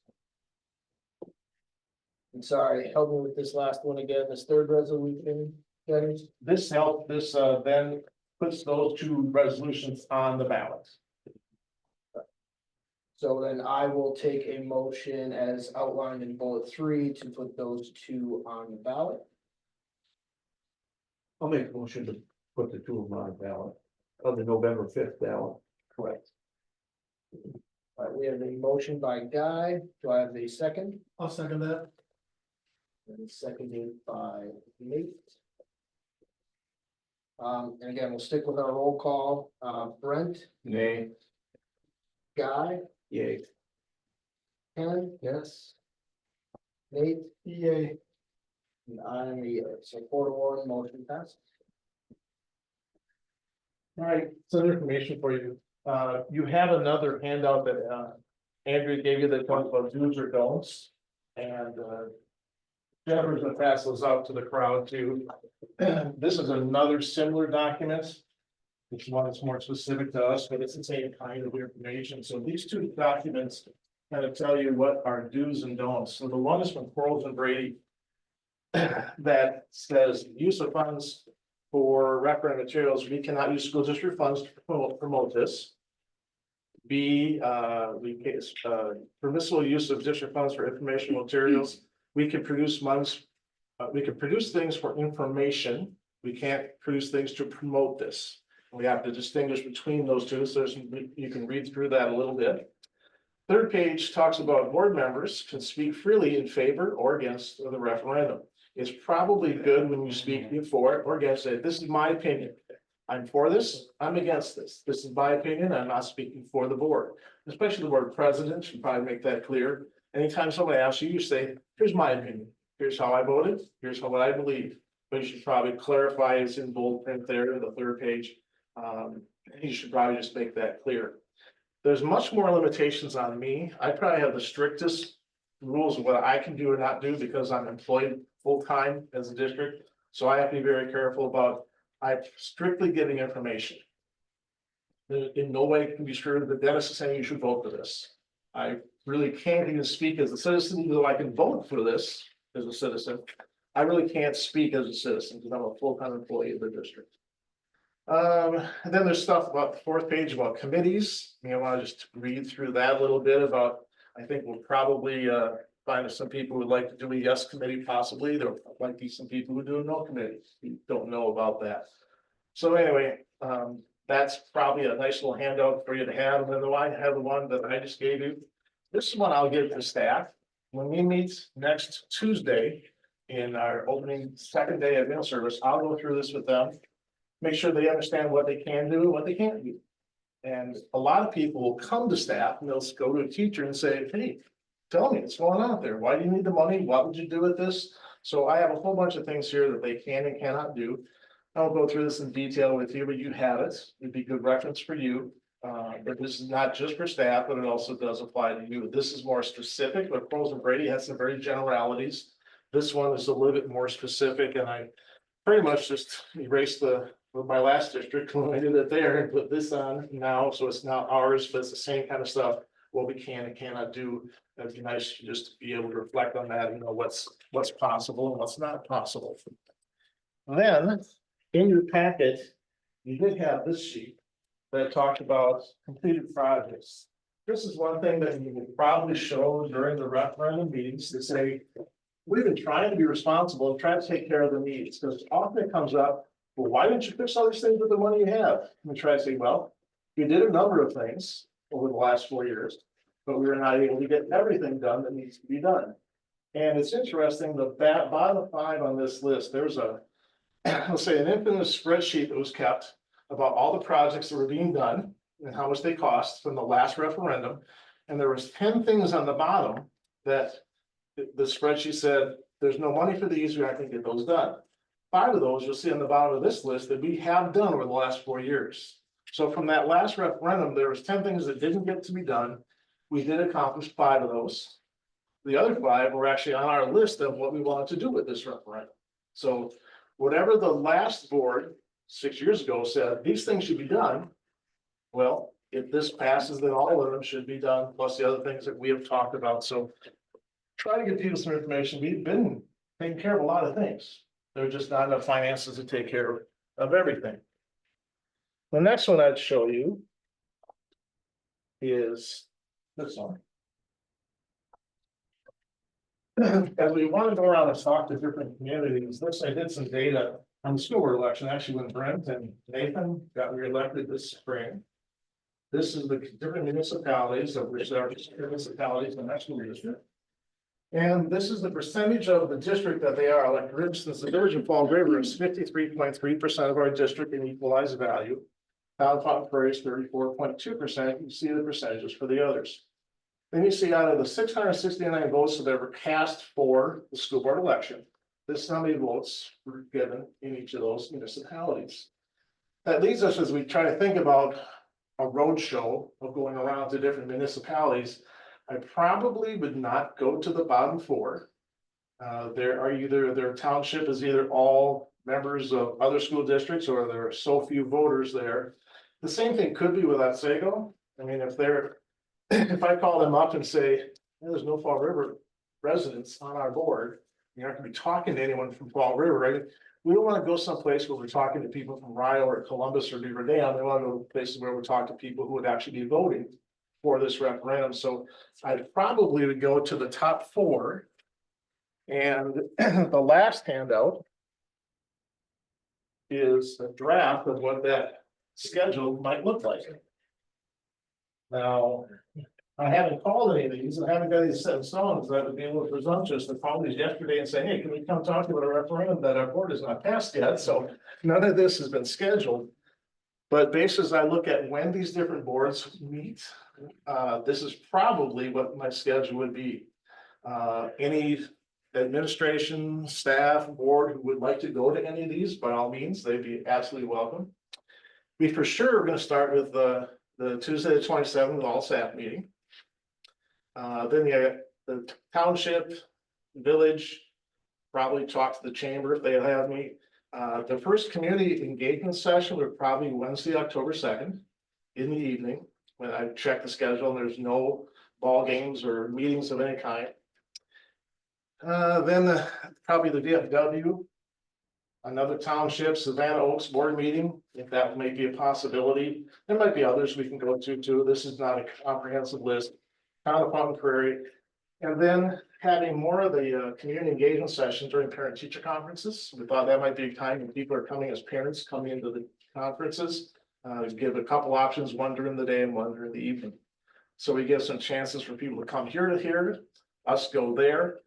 [SPEAKER 1] I'm sorry, help me with this last one again, this third resolution, Dennis?
[SPEAKER 4] This then puts those 2 resolutions on the ballot.
[SPEAKER 1] So then I will take a motion as outlined in bullet 3 to put those 2 on the ballot.
[SPEAKER 3] I'll make a motion to put the 2 of them on the ballot, of the November 5th ballot.
[SPEAKER 1] Correct. All right, we have a motion by Guy. Do I have a second?
[SPEAKER 5] I'll second that.
[SPEAKER 1] And seconded by Nate. And again, we'll stick with our roll call. Brent,
[SPEAKER 9] Nay.
[SPEAKER 1] Guy,
[SPEAKER 3] Yay.
[SPEAKER 1] Ken,
[SPEAKER 3] Yes.
[SPEAKER 1] Nate,
[SPEAKER 5] Yay.
[SPEAKER 1] and I'm a yea. So 4-1, motion passes.
[SPEAKER 4] All right, some information for you. You have another handout that Andrew gave you that talks about do's or don'ts. And Jennifer's gonna pass those out to the crowd too. This is another similar document. Which one is more specific to us, but it's the same kind of information. So these 2 documents kind of tell you what are do's and don'ts. So the one is from Quarles and Brady. That says use of funds for referendum materials. We cannot use school district funds to promote this. B, permissible use of district funds for informational materials. We can produce funds, we can produce things for information. We can't produce things to promote this. We have to distinguish between those 2, so you can read through that a little bit. Third page talks about board members can speak freely in favor or against the referendum. It's probably good when you speak for it or against it. This is my opinion. I'm for this, I'm against this. This is my opinion, I'm not speaking for the board. Especially the board president should probably make that clear. Anytime somebody asks you, you say, here's my opinion. Here's how I voted, here's what I believe. But you should probably clarify, it's in bold print there in the 3rd page. You should probably just make that clear. There's much more limitations on me. I probably have the strictest rules of what I can do or not do because I'm employed full-time as a district. So I have to be very careful about, I'm strictly giving information. In no way can be sure that Dennis is saying you should vote for this. I really can't even speak as a citizen, though I can vote for this as a citizen. I really can't speak as a citizen because I'm a full-time employee of the district. And then there's stuff about the fourth page about committees. You know, I want to just read through that a little bit about, I think we'll probably find some people who would like to do a yes committee possibly. There might be some people who do a no committee. We don't know about that. So anyway, that's probably a nice little handout for you to have. And then I have the one that I just gave you. This is one I'll give to staff. When we meet next Tuesday in our opening second day of meal service, I'll go through this with them. Make sure they understand what they can do and what they can't do. And a lot of people will come to staff and they'll go to a teacher and say, hey, tell me what's going on out there. Why do you need the money? What would you do with this? So I have a whole bunch of things here that they can and cannot do. I'll go through this in detail with you, but you have it. It'd be good reference for you. But this is not just for staff, but it also does apply to you. This is more specific, but Pearls and Brady has some very generalities. This one is a little bit more specific, and I pretty much just erased my last district when I did it there and put this on now, so it's not ours, but it's the same kind of stuff. What we can and cannot do. It'd be nice just to be able to reflect on that and know what's possible and what's not possible. Then in your packet, you did have this sheet that talked about completed projects. This is one thing that you will probably show during the referendum meetings to say, we've been trying to be responsible and try to take care of the needs, because often it comes up, well, why didn't you fix all these things with the money you have? And we try to say, well, we did a number of things over the last 4 years, but we were not able to get everything done that needs to be done. And it's interesting, the bottom 5 on this list, there's a, let's say, an infamous spreadsheet that was kept about all the projects that were being done and how much they cost from the last referendum. And there was 10 things on the bottom that the spreadsheet said, there's no money for these, we aren't gonna get those done. 5 of those you'll see on the bottom of this list that we have done over the last 4 years. So from that last referendum, there was 10 things that didn't get to be done. We did accomplish 5 of those. The other 5 were actually on our list of what we wanted to do with this referendum. So whatever the last board 6 years ago said, these things should be done. Well, if this passes, then all of them should be done, plus the other things that we have talked about. So try to get people some information. We've been taking care of a lot of things. There's just not enough finances to take care of everything. The next one I'd show you is this one. As we want to go around and talk to different communities, I did some data on the school board election, actually when Brent and Nathan got reelected this spring. This is the different municipalities, of which there are municipalities in that school district. And this is the percentage of the district that they are. Like, for instance, the village of Fall River is 53.3% of our district in equalized value. Town Fountain Prairie is 34.2%. You see the percentages for the others. Then you see out of the 669 votes that were cast for the school board election, this is how many votes were given in each of those municipalities. That leads us, as we try to think about a road show of going around to different municipalities, I probably would not go to the bottom 4. Their township is either all members of other school districts or there are so few voters there. The same thing could be with Otsego. I mean, if I call them up and say, there's no Fall River residents on our board, you're not gonna be talking to anyone from Fall River, right? We don't want to go someplace where we're talking to people from Rio or Columbus or Beaver Dam. We want to go to places where we're talking to people who would actually be voting for this referendum. So I probably would go to the top 4. And the last handout is a draft of what that schedule might look like. Now, I haven't called any of these, and I haven't got any set in stone, because I would be a little presumptuous to call these yesterday and say, hey, can we come talk about a referendum that our board has not passed yet? So none of this has been scheduled. But based as I look at when these different boards meet, this is probably what my schedule would be. Any administration, staff, board who would like to go to any of these, by all means, they'd be absolutely welcome. We for sure are going to start with the Tuesday the 27th all staff meeting. Then the township, village, probably talk to the chamber if they have me. The first community engagement session would probably be Wednesday, October 2nd. in the evening, when I check the schedule, and there's no ball games or meetings of any kind. Probably the VFW. Another township, Savannah Oaks board meeting, if that may be a possibility. There might be others we can go to too. This is not a comprehensive list. Town of Fountain Prairie. And then having more of the community engagement sessions during parent teacher conferences. We thought that might be a time when people are coming as parents, coming into the conferences. Give a couple options, one during the day and one during the evening. So we give some chances for people to come here to hear, us go there.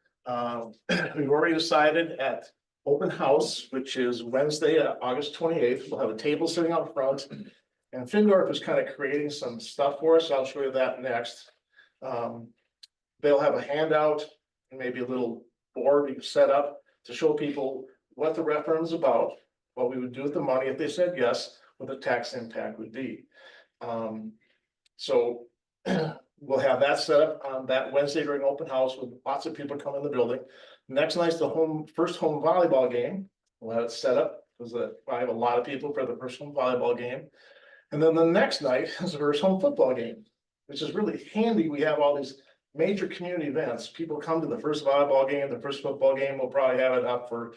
[SPEAKER 4] We've already decided at open house, which is Wednesday, August 28th, we'll have a table sitting out front. And Findorf is kind of creating some stuff for us. I'll show you that next. They'll have a handout and maybe a little board you set up to show people what the referendum is about, what we would do with the money if they said yes, what the tax impact would be. So we'll have that set up on that Wednesday during open house with lots of people coming in the building. Next night's the first home volleyball game. We'll have it set up because I have a lot of people for the first home volleyball game. And then the next night is the first home football game, which is really handy. We have all these major community events. People come to the first volleyball game, the first football game. We'll probably have it up for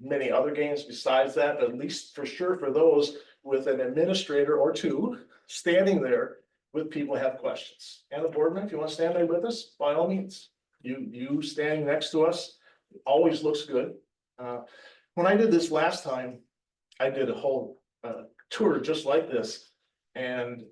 [SPEAKER 4] many other games besides that, but at least for sure for those with an administrator or two standing there with people who have questions. And the board member, if you want to stand there with us, by all means, you standing next to us always looks good. When I did this last time, I did a whole tour just like this. And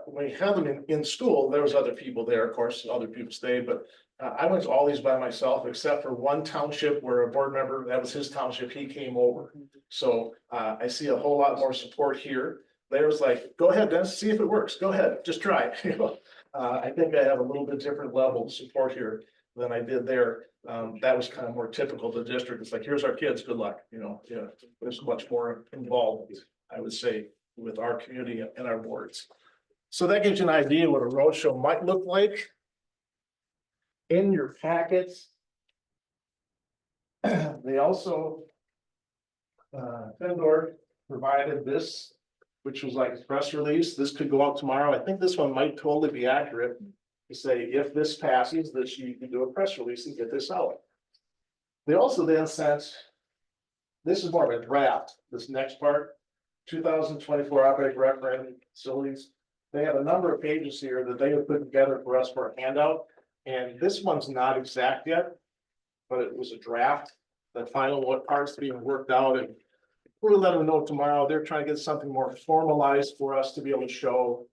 [SPEAKER 4] when we had them in school, there was other people there, of course, other people stayed, but I went to all these by myself, except for one township where a board member, that was his township, he came over. So I see a whole lot more support here. There's like, go ahead, Dennis, see if it works. Go ahead, just try it. You know, I think I have a little bit different level of support here than I did there. That was kind of more typical of the district. It's like, here's our kids, good luck. You know, yeah, there's much more involved, I would say, with our community and our boards. So that gives you an idea what a roadshow might look like. In your packets, they also, Findorf provided this, which was like a press release. This could go out tomorrow. I think this one might totally be accurate to say, if this passes, that you can do a press release and get this out. They also then sent, this is more of a draft, this next part, 2024 operating referendum facilities. They have a number of pages here that they have put together for us for a handout. And this one's not exact yet, but it was a draft. The final what parts being worked out, and we'll let them know tomorrow. They're trying to get something more formalized for us to be able to show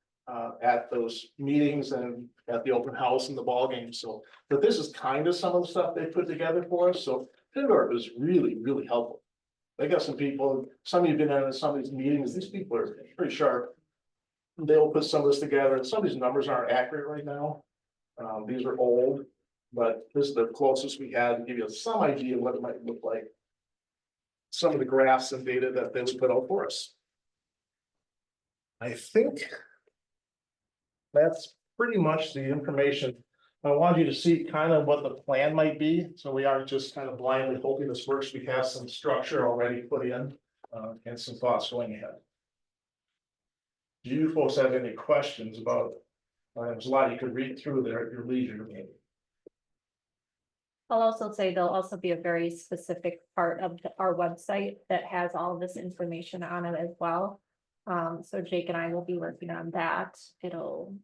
[SPEAKER 4] at those meetings and at the open house and the ball game. So, but this is kind of some of the stuff they put together for us. So Findorf is really, really helpful. They got some people, some of you have been in some of these meetings. These people are pretty sharp. They'll put some of this together, and some of these numbers aren't accurate right now. These are old, but this is the closest we had to give you some idea of what it might look like. Some of the graphs and data that they would put out for us. I think that's pretty much the information. I want you to see kind of what the plan might be, so we aren't just kind of blindly hoping this works. We have some structure already put in and some thoughts going ahead. Do you folks have any questions about? There's a lot you could read through there at your leisure.
[SPEAKER 2] I'll also say there'll also be a very specific part of our website that has all of this information on it as well. So Jake and I will be working on that. It'll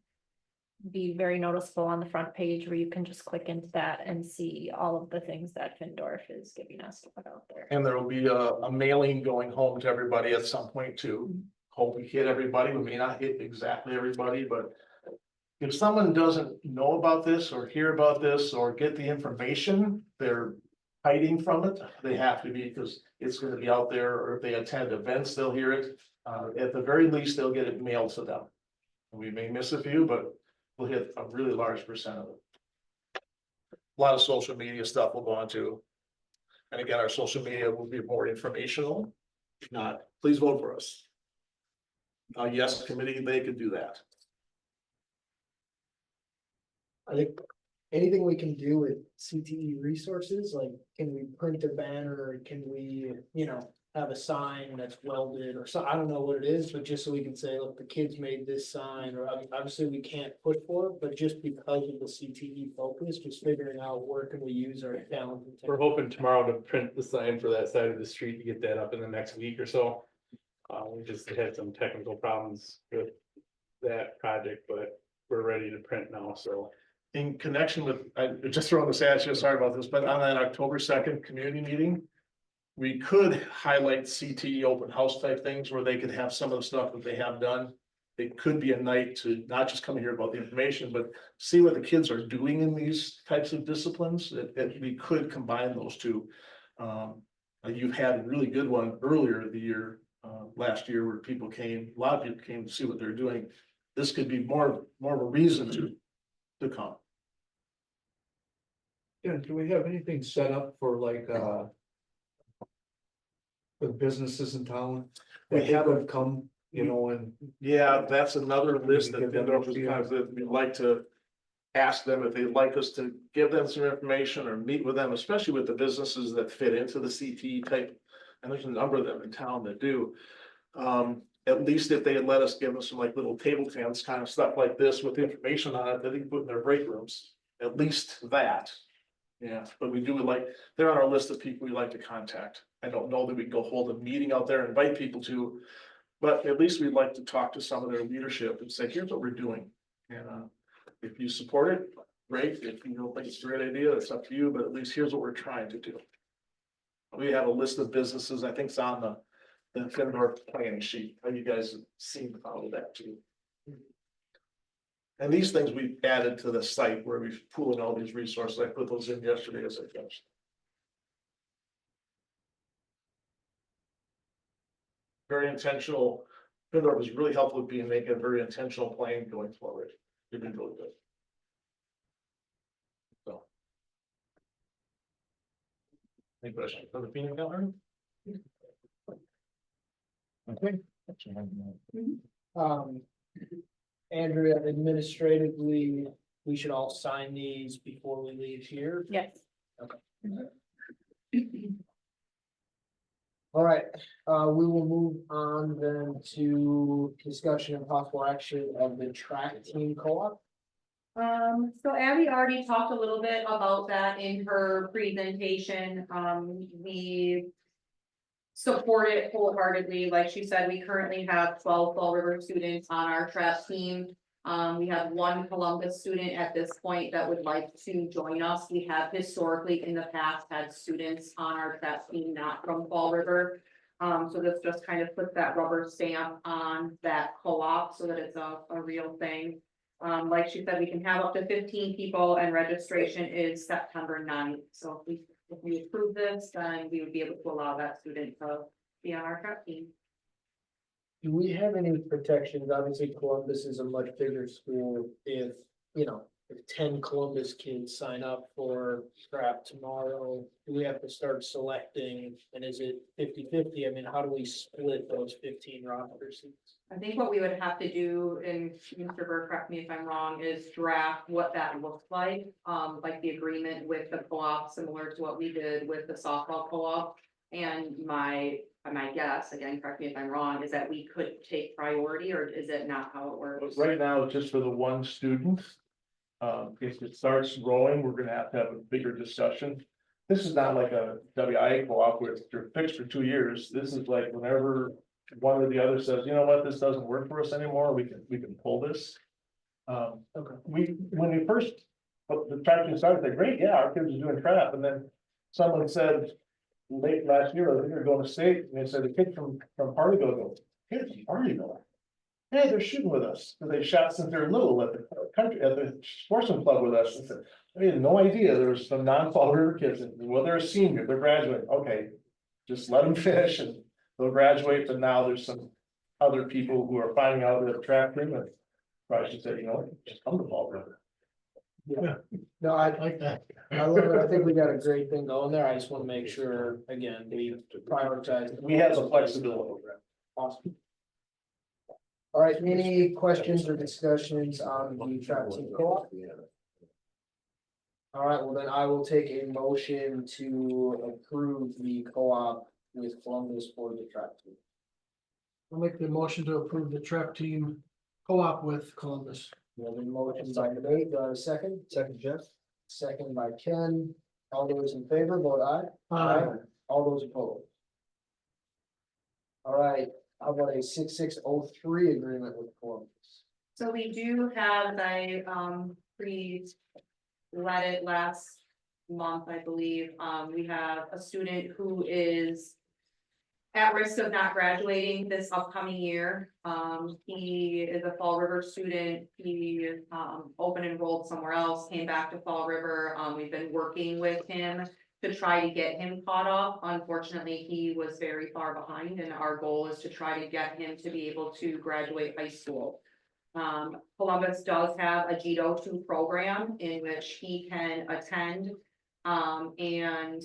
[SPEAKER 2] be very noticeable on the front page where you can just click into that and see all of the things that Findorf is giving us to put out there.
[SPEAKER 4] And there will be a mailing going home to everybody at some point too. Hope we hit everybody. We may not hit exactly everybody, but if someone doesn't know about this or hear about this or get the information, they're hiding from it. They have to be, because it's going to be out there, or if they attend events, they'll hear it. At the very least, they'll get it mailed to them. We may miss a few, but we'll hit a really large percent of it. A lot of social media stuff will go on too. And again, our social media will be more informational. If not, please vote for us. Yes, committee, they could do that.
[SPEAKER 1] I think anything we can do with CTE resources, like, can we print a banner, can we, you know, have a sign that's welded or so, I don't know what it is, but just so we can say, look, the kids made this sign, or I mean, obviously we can't push for it, but just because of the CTE focus, just figuring out where can we use our talent. and
[SPEAKER 4] We're hoping tomorrow to print the sign for that side of the street to get that up in the next week or so. We just had some technical problems with that project, but we're ready to print now, so. In connection with, I just throwing this at you, sorry about this, but on that October 2nd community meeting. We could highlight CTE open house type things where they could have some of the stuff that they have done. It could be a night to not just come here about the information, but see what the kids are doing in these types of disciplines, that we could combine those two. You've had a really good one earlier the year, last year, where a lot of people came to see what they're doing. This could be more of a reason to come.
[SPEAKER 10] Yeah, do we have anything set up for like, for the businesses in town?
[SPEAKER 4] We
[SPEAKER 10] That they
[SPEAKER 4] haven't-
[SPEAKER 10] could come, you know, and
[SPEAKER 4] Yeah, that's another list that
[SPEAKER 10] Give them
[SPEAKER 4] Vindorf was
[SPEAKER 10] the-
[SPEAKER 4] kind of, that we'd like to ask them if they'd like us to give them some information or meet with them, especially with the businesses that fit into the CTE type. And there's a number of them in town that do. At least if they had let us give them some like little table tents, kind of stuff like this with information on it that they can put in their break rooms, at least that. Yeah, but we do like, they're on our list of people we like to contact. I don't know that we can go hold a meeting out there and invite people to. But at least we'd like to talk to some of their leadership and say, here's what we're doing. And if you support it, great. If you don't think it's a great idea, it's up to you, but at least here's what we're trying to do. We have a list of businesses, I think it's on the Findorf planning sheet. Have you guys seen all of that too? And these things we've added to the site where we've pooled all these resources. I put those in yesterday as I finished. Very intentional. Findorf was really helpful with being making a very intentional plan going forward. They've been really good. So. Any questions for the peanut gallery? Okay.
[SPEAKER 1] Andrea, administratively, we should all sign these before we leave here.
[SPEAKER 2] Yes.
[SPEAKER 1] All right, we will move on then to discussion and possible action of the track team co-op.
[SPEAKER 7] So Abby already talked a little bit about that in her presentation. We support it wholeheartedly. Like she said, we currently have 12 Fall River students on our track team. We have one Columbus student at this point that would like to join us. We have historically in the past had students on our track team not from Fall River. So this just kind of puts that rubber stamp on that co-op so that it's a real thing. Like she said, we can have up to 15 people and registration is September 9th. So if we approve this, then we would be able to allow that student to be on our track team.
[SPEAKER 1] Do we have any protections? Obviously Columbus is a much bigger school. If, you know, if 10 Columbus kids sign up for scrap tomorrow, do we have to start selecting? And is it 50-50? I mean, how do we split those 15 roster seats?
[SPEAKER 7] I think what we would have to do, and Mr. Burr, correct me if I'm wrong, is draft what that looks like the agreement with the co-op, similar to what we did with the softball co-op. And my guess, again, correct me if I'm wrong, is that we could take priority, or is it not how it works?
[SPEAKER 4] Right now, it's just for the one student. If it starts growing, we're gonna have a bigger discussion. This is not like a WIA co-op where you're fixed for 2 years. This is like whenever one or the other says, you know what, this doesn't work for us anymore, we can pull this.
[SPEAKER 1] Okay.
[SPEAKER 4] When we first, the track team started, they great, yeah, our kids are doing trap, and then someone said late last year, I think they're going to state, and they said the kid from Partyville goes, kids from Partyville. Hey, they're shooting with us, because they shot since they're little at the sportsman club with us. And said, I had no idea there was some non-Fall River kids, and well, they're a senior, they're graduating, okay. Just let them finish and they'll graduate, but now there's some other people who are finding out that track team, and probably should say, you know, just come to Fall River.
[SPEAKER 1] Yeah, no, I
[SPEAKER 5] Like that.
[SPEAKER 1] I love it. I think we got a great thing going there. I just want to make sure, again, we prioritize.
[SPEAKER 4] We have some flexibility.
[SPEAKER 1] Awesome. All right, any questions or discussions on the track team co-op? All right, well then I will take a motion to approve the co-op with Columbus for the track team.
[SPEAKER 5] I'll make the motion to approve the trap team co-op with Columbus.
[SPEAKER 1] We have a motion by Nate, do I have a second?
[SPEAKER 3] Second, Jeff?
[SPEAKER 1] Second by Ken. All those in favor, vote aye. All those opposed. All right, how about a 6603 agreement with Columbus?
[SPEAKER 7] So we do have, I, read it last month, I believe, we have a student who is at risk of not graduating this upcoming year. He is a Fall River student, he, open enrolled somewhere else, came back to Fall River, we've been working with him to try to get him caught up. Unfortunately, he was very far behind, and our goal is to try to get him to be able to graduate high school. Columbus does have a GEDO 2 program in which he can attend, and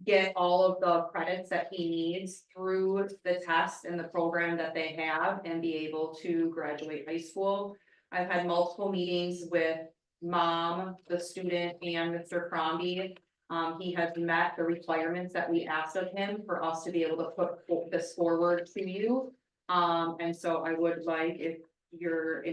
[SPEAKER 7] get all of the credits that he needs through the test and the program that they have and be able to graduate high school. I've had multiple meetings with mom, the student, and Mr. Crombie. He has met the requirements that we asked of him for us to be able to put this forward to you. And so I would like, if you're,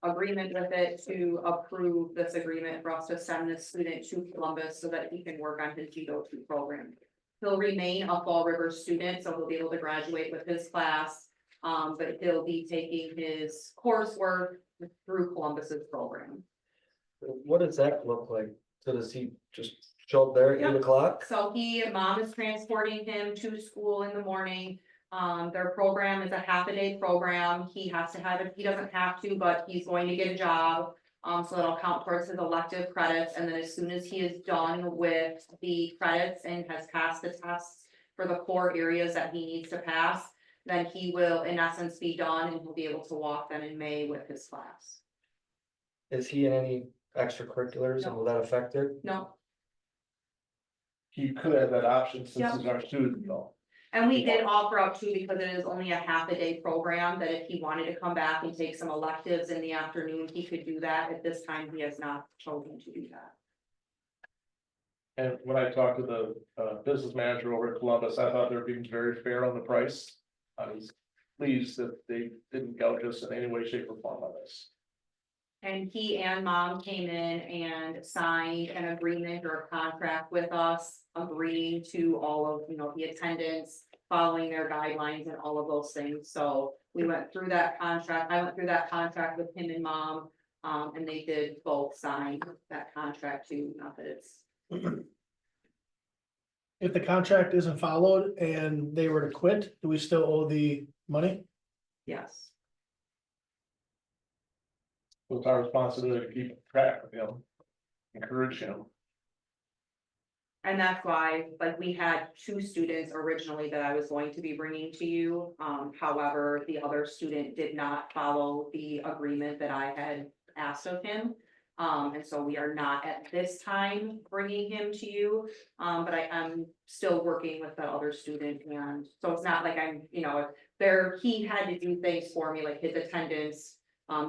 [SPEAKER 7] agreement with it, to approve this agreement for us to send this student to Columbus so that he can work on his GEDO 2 program. He'll remain a Fall River student, so he'll be able to graduate with his class, but he'll be taking his coursework through Columbus's program.
[SPEAKER 3] What does that look like? So does he just show up there at 8 o'clock?
[SPEAKER 7] So mom is transporting him to school in the morning. Their program is a half a day program. He has to have it, he doesn't have to, but he's going to get a job. So that'll count towards his elective credits, and then as soon as he is done with the credits and has passed the tests for the core areas that he needs to pass, then he will in essence be done and he'll be able to walk then in May with his class.
[SPEAKER 3] Is he in any extracurriculars and will that affect it?
[SPEAKER 7] No,
[SPEAKER 4] He could have that option since
[SPEAKER 7] Yeah.
[SPEAKER 4] he's our student though.
[SPEAKER 7] and we did offer up too, because it is only a half a day program, that if he wanted to come back and take some electives in the afternoon, he could do that. At this time, he has not chosen to do that.
[SPEAKER 4] And when I talked to the business manager over at Columbus, I thought they were being very fair on the price. I was pleased that they didn't gouge us in any way, shape, or form on this.
[SPEAKER 7] And he and mom came in and signed an agreement or a contract with us, agreeing to all of, the attendance, following their guidelines and all of those things. So we went through that contract. I went through that contract with him and mom. And they did both sign that contract too, not that it's,
[SPEAKER 5] If the contract isn't followed and they were to quit, do we still owe the money?
[SPEAKER 7] yes.
[SPEAKER 4] It's our responsibility to keep track of him, encourage him.
[SPEAKER 7] And that's why, we had 2 students originally that I was going to be bringing to you. However, the other student did not follow the agreement that I had asked of him. And so we are not at this time bringing him to you. But I am still working with the other student, and so it's not like I'm, he had to do things for me, like his attendance,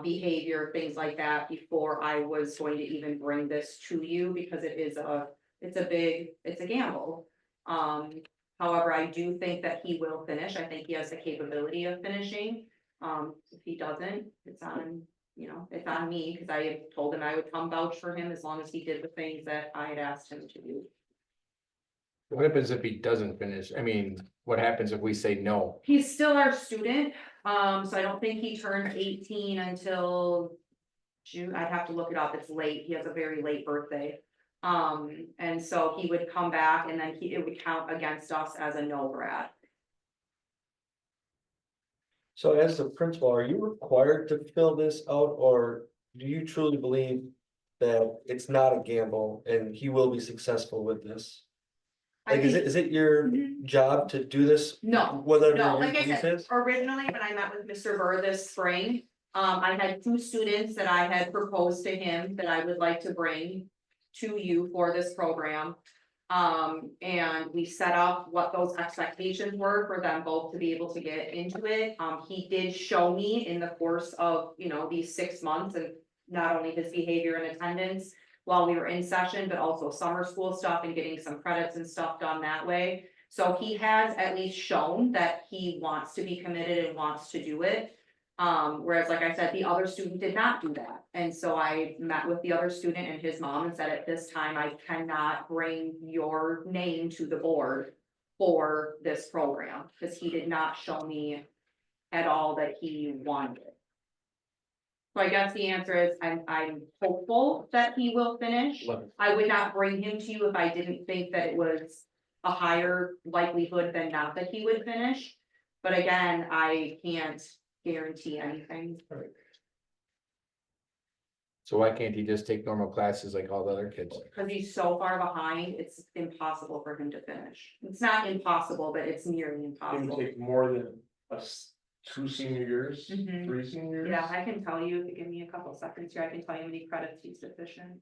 [SPEAKER 7] behavior, things like that, before I was going to even bring this to you, because it's a gamble. However, I do think that he will finish. I think he has the capability of finishing. If he doesn't, it's on me, because I had told him I would come vouch for him as long as he did the things that I had asked him to do.
[SPEAKER 9] What happens if he doesn't finish? I mean, what happens if we say no?
[SPEAKER 7] He's still our student, so I don't think he turned 18 until June. I'd have to look it up. It's late. He has a very late birthday. And so he would come back, and then it would count against us as a no grad.
[SPEAKER 3] So as the principal, are you required to fill this out, or do you truly believe that it's not a gamble and he will be successful with this? Like, is it your job to do this?
[SPEAKER 7] No,
[SPEAKER 3] Whatever
[SPEAKER 7] No,
[SPEAKER 3] your
[SPEAKER 7] like I
[SPEAKER 3] use
[SPEAKER 7] said,
[SPEAKER 3] is?
[SPEAKER 7] originally, when I met with Mr. Burr this spring, I had 2 students that I had proposed to him that I would like to bring to you for this program. And we set up what those expectations were for them both to be able to get into it. He did show me in the course of, these 6 months, and not only his behavior and attendance, while we were in session, but also summer school stuff and getting some credits and stuff done that way. So he has at least shown that he wants to be committed and wants to do it. Whereas, like I said, the other student did not do that. And so I met with the other student and his mom and said, at this time, I cannot bring your name to the board for this program, because he did not show me at all that he wanted it. So I guess the answer is, I'm hopeful that he will finish. I would not bring him to you if I didn't think that it was a higher likelihood than not that he would finish. But again, I can't guarantee anything.
[SPEAKER 9] So why can't he just take normal classes like all the other kids?
[SPEAKER 7] Because he's so far behind, it's impossible for him to finish. It's not impossible, but it's nearly
[SPEAKER 4] It would
[SPEAKER 7] impossible.
[SPEAKER 4] take more than two senior years,
[SPEAKER 7] Mhm.
[SPEAKER 4] 3 senior years.
[SPEAKER 7] Yeah, I can tell you, if you give me a couple seconds here, I can tell you how many credits he's deficient.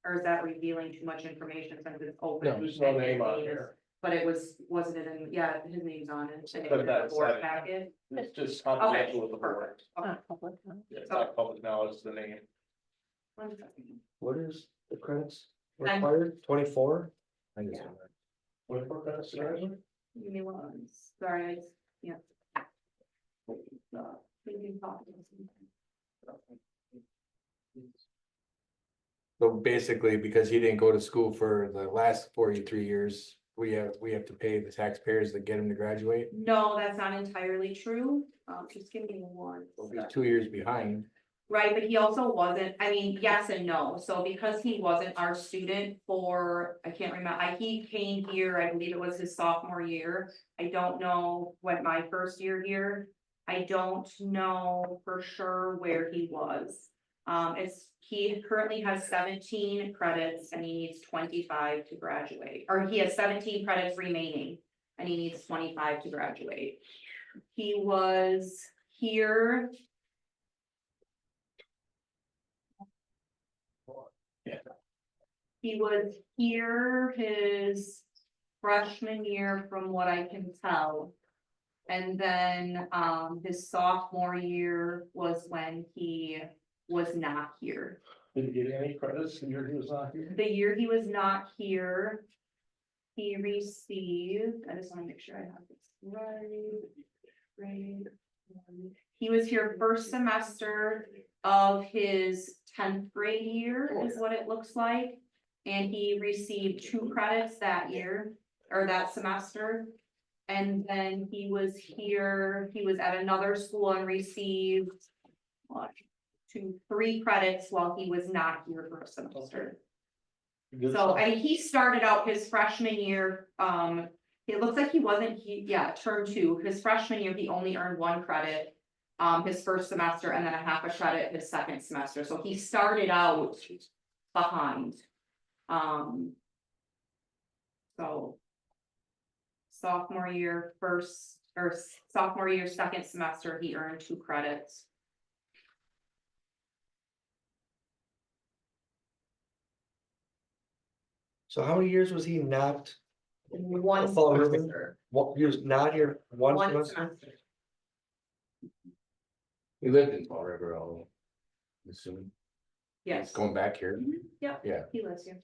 [SPEAKER 7] Or is that revealing too much information since it's open?
[SPEAKER 9] No,
[SPEAKER 4] there's no name on here.
[SPEAKER 7] But it wasn't it in, yeah, his name's on it, and
[SPEAKER 4] But
[SPEAKER 7] it's in the
[SPEAKER 4] that's
[SPEAKER 7] board
[SPEAKER 4] it.
[SPEAKER 7] packet.
[SPEAKER 4] It's just
[SPEAKER 7] Okay,
[SPEAKER 4] confidential with the board.
[SPEAKER 7] perfect. Okay.
[SPEAKER 2] Not public, huh?
[SPEAKER 4] Yeah, It's not public knowledge, the name.
[SPEAKER 7] One second.
[SPEAKER 3] What is the credits
[SPEAKER 7] I'm-
[SPEAKER 3] required? 24?
[SPEAKER 9] I just-
[SPEAKER 7] Yeah.
[SPEAKER 4] What for credits, sorry?
[SPEAKER 7] Give me one, sorry, I, yeah. Thinking possible.
[SPEAKER 9] So basically, because he didn't go to school for the last 43 years, we have to pay the taxpayers to get him to graduate.
[SPEAKER 7] No, that's not entirely true, just give me one.
[SPEAKER 9] He's
[SPEAKER 7] sec.
[SPEAKER 9] 2 years behind.
[SPEAKER 7] Right, but he also wasn't, I mean, yes and no, so because he wasn't our student for, I can't remember, he came here, I believe it was his sophomore year. I don't know what my first year here, I don't know for sure where he was. He currently has 17 credits and he needs 25 to graduate, or he has 17 credits remaining. And he needs 25 to graduate. He was here. He was here his freshman year, from what I can tell. And then, his sophomore year was when he was not here.
[SPEAKER 4] Did you get any credits the year he was not here?
[SPEAKER 7] The year he was not here, he received, I just wanna make sure I have this right. He was here first semester of his 10th grade year is what it looks like. And he received 2 credits that year, or that semester. And then he was here, he was at another school and received 1, 2, 3 credits while he was not here for a semester.
[SPEAKER 4] Good
[SPEAKER 7] So,
[SPEAKER 4] stuff.
[SPEAKER 7] I mean, he started out his freshman year, it looks like he wasn't, term 2, his freshman year, he only earned 1 credit. His first semester, and then a half a credit his second semester, so he started out behind. So. Sophomore year, sophomore year, second semester, he earned 2 credits.
[SPEAKER 3] So how many years was he not,
[SPEAKER 7] One
[SPEAKER 3] Fall River?
[SPEAKER 7] semester.
[SPEAKER 3] he was not here one
[SPEAKER 7] One
[SPEAKER 3] semester?
[SPEAKER 7] semester.
[SPEAKER 9] He lived in Fall River, all. Assuming
[SPEAKER 7] Yes.
[SPEAKER 9] he's going back here.
[SPEAKER 7] Mhm, yeah.
[SPEAKER 9] Yeah.
[SPEAKER 7] He lives here.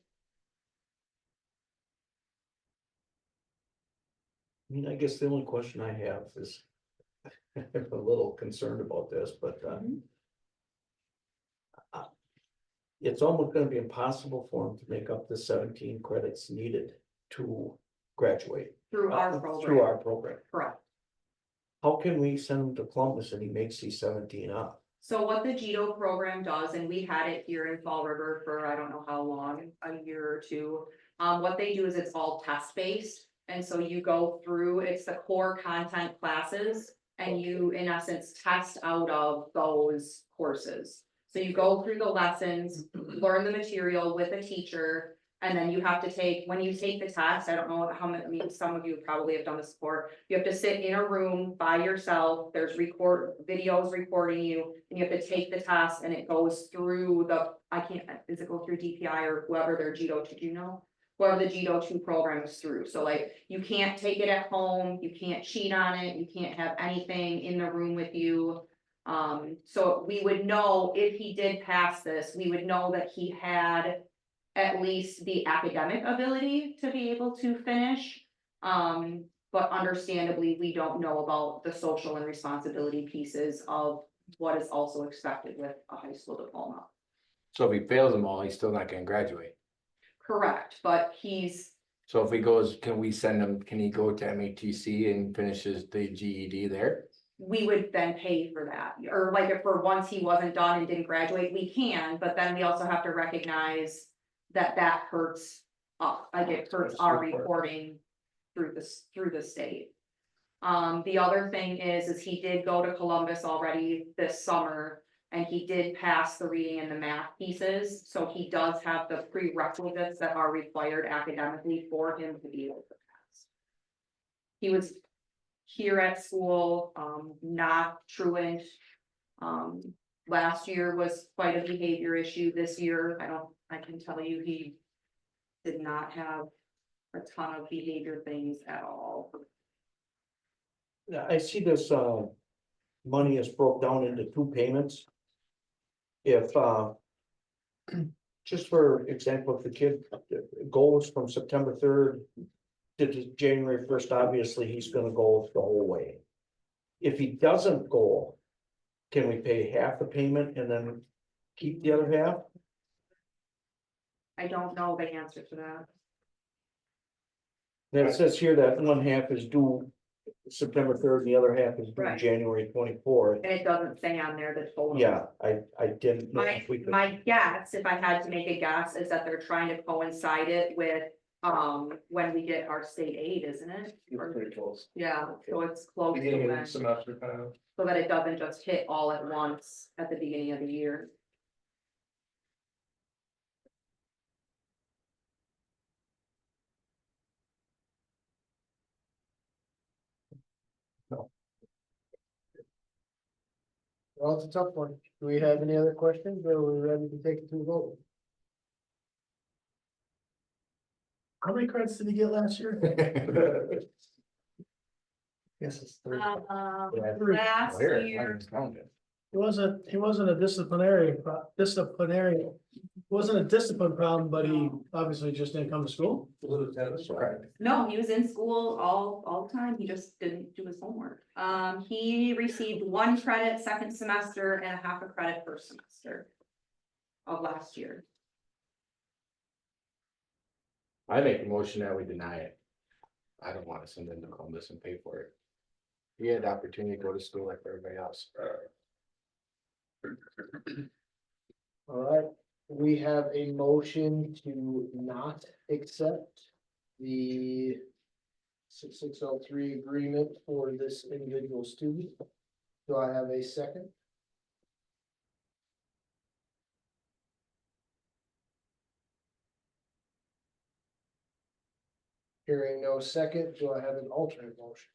[SPEAKER 10] I mean, I guess the only question I have is. I'm a little concerned about this, but
[SPEAKER 7] Mhm.
[SPEAKER 10] it's almost gonna be impossible for him to make up the 17 credits needed to graduate.
[SPEAKER 7] Through our
[SPEAKER 10] Through
[SPEAKER 7] program,
[SPEAKER 10] our program.
[SPEAKER 7] correct.
[SPEAKER 10] How can we send him to Columbus and he makes these 17 up?
[SPEAKER 7] So what the GETO program does, and we had it here in Fall River for I don't know how long, a year or 2. What they do is it's all test based. And so you go through, it's the core content classes, and you in essence test out of those courses. So you go through the lessons, learn the material with a teacher. And then you have to take, when you take the test, I don't know how many, I mean, some of you probably have done this before. You have to sit in a room by yourself, there's videos recording you, and you have to take the test and it goes through does it go through DPI or whoever their GETO, did you know? Whoever the GETO 2 program is through, so like, you can't take it at home, you can't cheat on it, you can't have anything in the room with you. So we would know if he did pass this, we would know that he had at least the academic ability to be able to finish. But understandably, we don't know about the social and responsibility pieces of what is also expected with a high school diploma.
[SPEAKER 9] So if he fails them all, he's still not gonna graduate.
[SPEAKER 7] Correct, but he's,
[SPEAKER 9] So if he goes, can we send him, can he go to MATC and finishes the GED there?
[SPEAKER 7] we would then pay for that, or like if for once he wasn't done and didn't graduate, we can, but then we also have to recognize that that hurts. Like it hurts our reporting through the state. The other thing is he did go to Columbus already this summer. And he did pass the reading and the math pieces, so he does have the prerequisites that are required academically for him to be able to pass. He was here at school, not truant. Last year was quite a behavior issue. This year, I can tell you, he did not have a ton of behavior things at all.
[SPEAKER 10] Now, I see this, money is broke down into two payments. If, just for example, if the kid goes from September 3rd to January 1st, obviously he's gonna go the whole way. If he doesn't go, can we pay half the payment and then keep the other half?
[SPEAKER 7] I don't know the answer to that.
[SPEAKER 10] Then it says here that one half is due September 3rd and the other half is due
[SPEAKER 7] Right.
[SPEAKER 10] January 24th.
[SPEAKER 7] And it doesn't say on there the total.
[SPEAKER 10] Yeah, I didn't know if we could.
[SPEAKER 7] My guess, if I had to make a guess, is that they're trying to coincide it with, when we get our state aid, isn't it?
[SPEAKER 4] You're pretty close.
[SPEAKER 7] Yeah, so it's close to
[SPEAKER 4] Beginning of
[SPEAKER 7] when,
[SPEAKER 4] the semester kind of.
[SPEAKER 7] so that it doesn't just hit all at once at the beginning of the year.
[SPEAKER 1] Well, it's a tough one. Do we have any other questions or are we ready to take it to a vote?
[SPEAKER 5] How many credits did he get last year?
[SPEAKER 10] Yes, it's 3.
[SPEAKER 7] Last
[SPEAKER 9] Where?
[SPEAKER 7] year,
[SPEAKER 5] He wasn't a disciplinary, wasn't a discipline problem, but he obviously just didn't come to school.
[SPEAKER 7] no, he was in school all the time, he just didn't do his homework. He received 1 credit second semester and a half a credit first semester of last year.
[SPEAKER 9] I make a motion that we deny it. I don't wanna send him to Columbus and pay for it. He had the opportunity to go to school like everybody else.
[SPEAKER 1] All right, we have a motion to not accept the 6603 agreement for this individual student. Do I have a second? Hearing no second, do I have an alternate motion?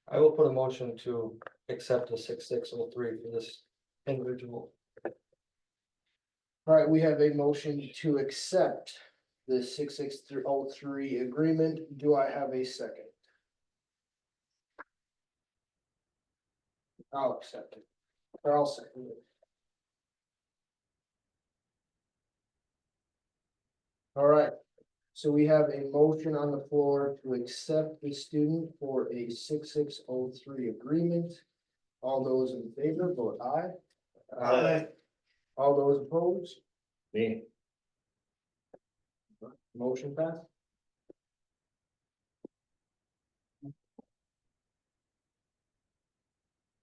[SPEAKER 3] I will put a motion to accept the 6603 for this individual.
[SPEAKER 1] All right, we have a motion to accept the 6603 agreement. Do I have a second? I'll accept it. Or I'll second it. All right, so we have a motion on the floor to accept the student for a 6603 agreement. All those in favor, vote aye.
[SPEAKER 10] Aye.
[SPEAKER 1] All those opposed,
[SPEAKER 9] Me.
[SPEAKER 1] motion passed.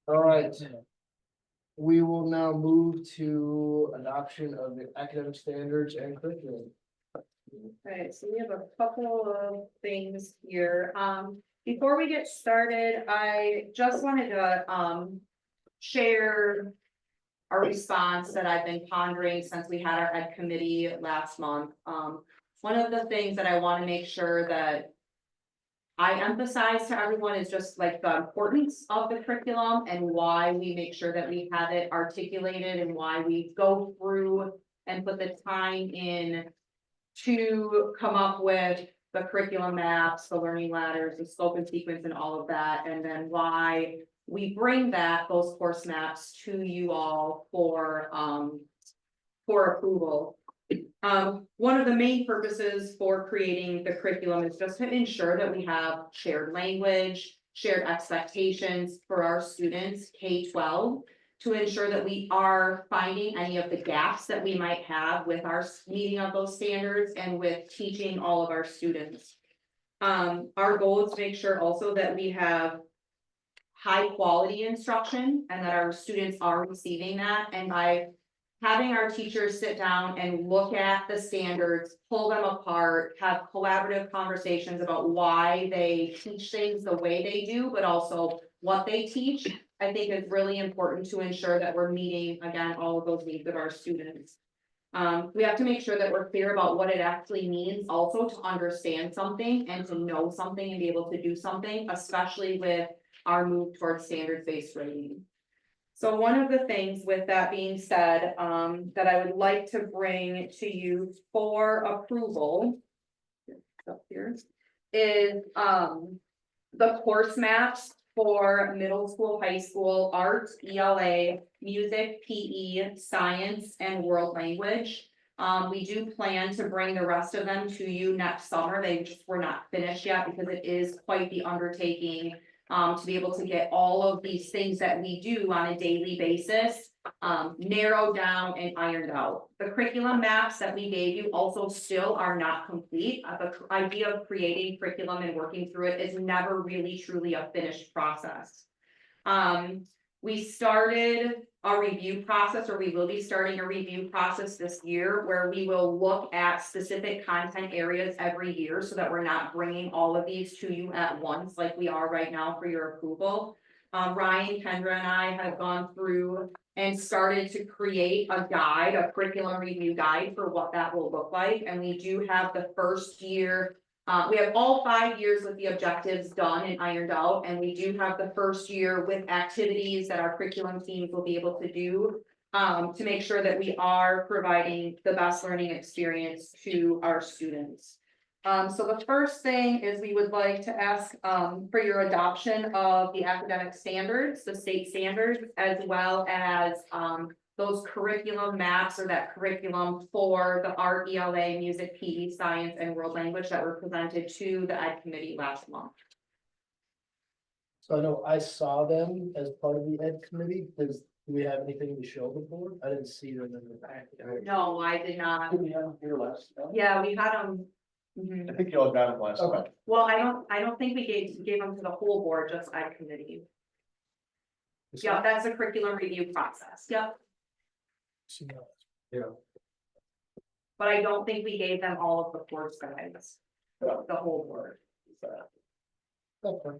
[SPEAKER 1] All right. We will now move to adoption of the academic standards and curriculum.
[SPEAKER 7] Okay, so we have a couple of things here. Before we get started, I just wanted to, share a response that I've been pondering since we had our ed committee last month. One of the things that I want to make sure that I emphasize to everyone is just like the importance of the curriculum and why we make sure that we have it articulated and why we go through and put the time in to come up with the curriculum maps, the learning ladders, the scope and sequence and all of that, and then why we bring those course maps to you all for approval. One of the main purposes for creating the curriculum is just to ensure that we have shared language, shared expectations for our students, K-12, to ensure that we are finding any of the gaps that we might have with our meeting of those standards and with teaching all of our students. Our goal is to make sure also that we have high quality instruction and that our students are receiving that, and by having our teachers sit down and look at the standards, pull them apart, have collaborative conversations about why they teach things the way they do, but also what they teach, I think is really important to ensure that we're meeting, again, all of those needs of our students. We have to make sure that we're clear about what it actually means also to understand something and to know something and be able to do something, especially with our move towards standards-based rating. So one of the things with that being said, that I would like to bring to you for approval up here is, the course maps for middle school, high school, art, ELA, music, PE, science, and world language. We do plan to bring the rest of them to you next summer. They just were not finished yet because it is quite the undertaking to be able to get all of these things that we do on a daily basis narrowed down and ironed out. The curriculum maps that we gave you also still are not complete. The idea of creating curriculum and working through it is never really truly a finished process. We started a review process, or we will be starting a review process this year, where we will look at specific content areas every year so that we're not bringing all of these to you at once like we are right now for your approval. Ryan, Kendra, and I have gone through and started to create a guide, a curriculum review guide for what that will look like. And we do have the first year, we have all 5 years with the objectives done and ironed out. And we do have the first year with activities that our curriculum teams will be able to do to make sure that we are providing the best learning experience to our students. So the first thing is we would like to ask for your adoption of the academic standards, the state standards, as well as those curriculum maps or that curriculum for the art, ELA, music, PE, science, and world language that were presented to the Ed Committee last month.
[SPEAKER 1] So I know I saw them as part of the Ed Committee. Do we have anything to show the board? I didn't see them in the back.
[SPEAKER 7] No, I did not.
[SPEAKER 4] Did we have them here last? No?
[SPEAKER 7] Yeah, we had them.
[SPEAKER 4] I think you all got them last
[SPEAKER 1] Okay.
[SPEAKER 4] month.
[SPEAKER 7] Well, I don't think we gave them to the whole board, just Ed Committee. Yeah, that's a curriculum review process. Yep.
[SPEAKER 3] Yeah.
[SPEAKER 7] But I don't think we gave them all of the course guides, the whole board.
[SPEAKER 1] Okay.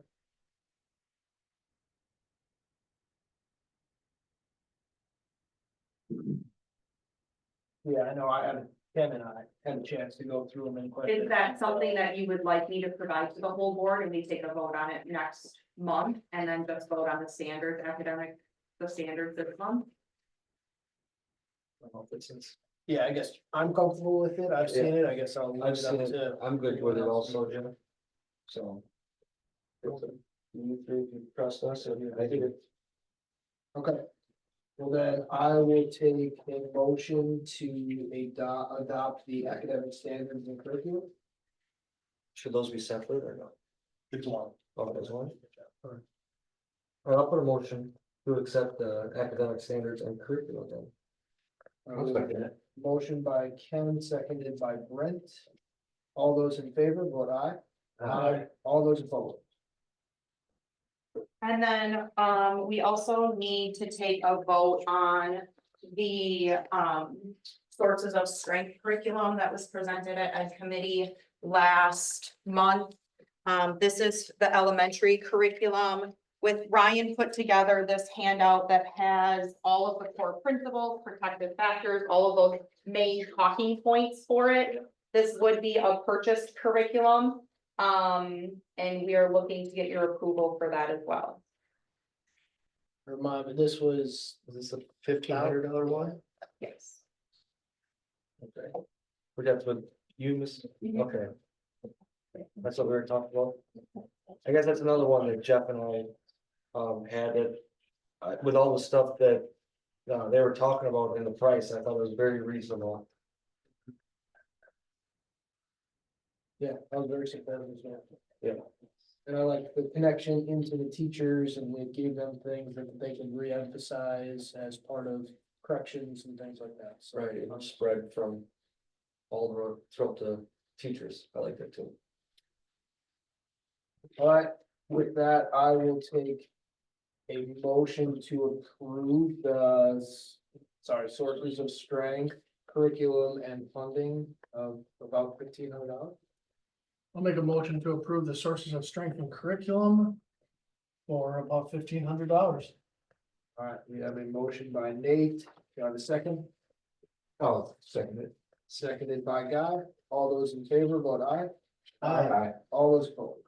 [SPEAKER 1] Yeah, I know, Ken and I had a chance to go through them in question.
[SPEAKER 7] Is that something that you would like me to provide to the whole board and we take a vote on it next month and then just vote on the standards the standards this month?
[SPEAKER 3] I don't know if it's since-
[SPEAKER 1] Yeah, I guess I'm comfortable with it. I've seen it. I guess I'll. leave
[SPEAKER 3] I've
[SPEAKER 1] it up
[SPEAKER 3] seen it,
[SPEAKER 1] to
[SPEAKER 3] I'm good with it
[SPEAKER 1] everyone else.
[SPEAKER 3] also, Jim. So. You three, if you trust us, I think it.
[SPEAKER 1] Okay. Well, then I will take a motion to adopt the academic standards and curriculum.
[SPEAKER 3] Should those be separate or not?
[SPEAKER 4] It's one.
[SPEAKER 3] Oh, there's one? Alright, I'll put a motion to accept the academic standards and curriculum then.
[SPEAKER 10] I'll second it.
[SPEAKER 1] Motion by Ken, seconded by Brent. All those in favor, vote aye. All those opposed.
[SPEAKER 7] And then, we also need to take a vote on the, sources of strength curriculum that was presented at Ed Committee last month. This is the elementary curriculum with Ryan put together this handout that has all of the core principles, protective factors, all of those main talking points for it. This would be a purchased curriculum. And we are looking to get your approval for that as well.
[SPEAKER 1] Remind me, this was
[SPEAKER 3] Is this a $1,500 one?
[SPEAKER 7] Yes.
[SPEAKER 3] Okay. But that's what you miss, okay. That's what we were talking about. I guess that's another one that Jeff and I had it. With all the stuff that, they were talking about in the price, I thought it was very reasonable.
[SPEAKER 1] Yeah, I was very surprised as well.
[SPEAKER 3] Yeah.
[SPEAKER 1] And I like the connection into the teachers and we gave them things that they can re-emphasize as part of corrections and things like that, so.
[SPEAKER 3] Right, it was spread from all the road throughout the teachers, I like that too.
[SPEAKER 1] All right, with that, I will take a motion to approve the, sources of strength, curriculum and funding of about $1,500.
[SPEAKER 5] I'll make a motion to approve the sources of strength and curriculum for about $1,500.
[SPEAKER 1] All right, we have a motion by Nate. Do you have a second?
[SPEAKER 3] Oh, second it.
[SPEAKER 1] Seconded by Guy. All those in favor, vote aye.
[SPEAKER 5] Aye.
[SPEAKER 1] All those opposed.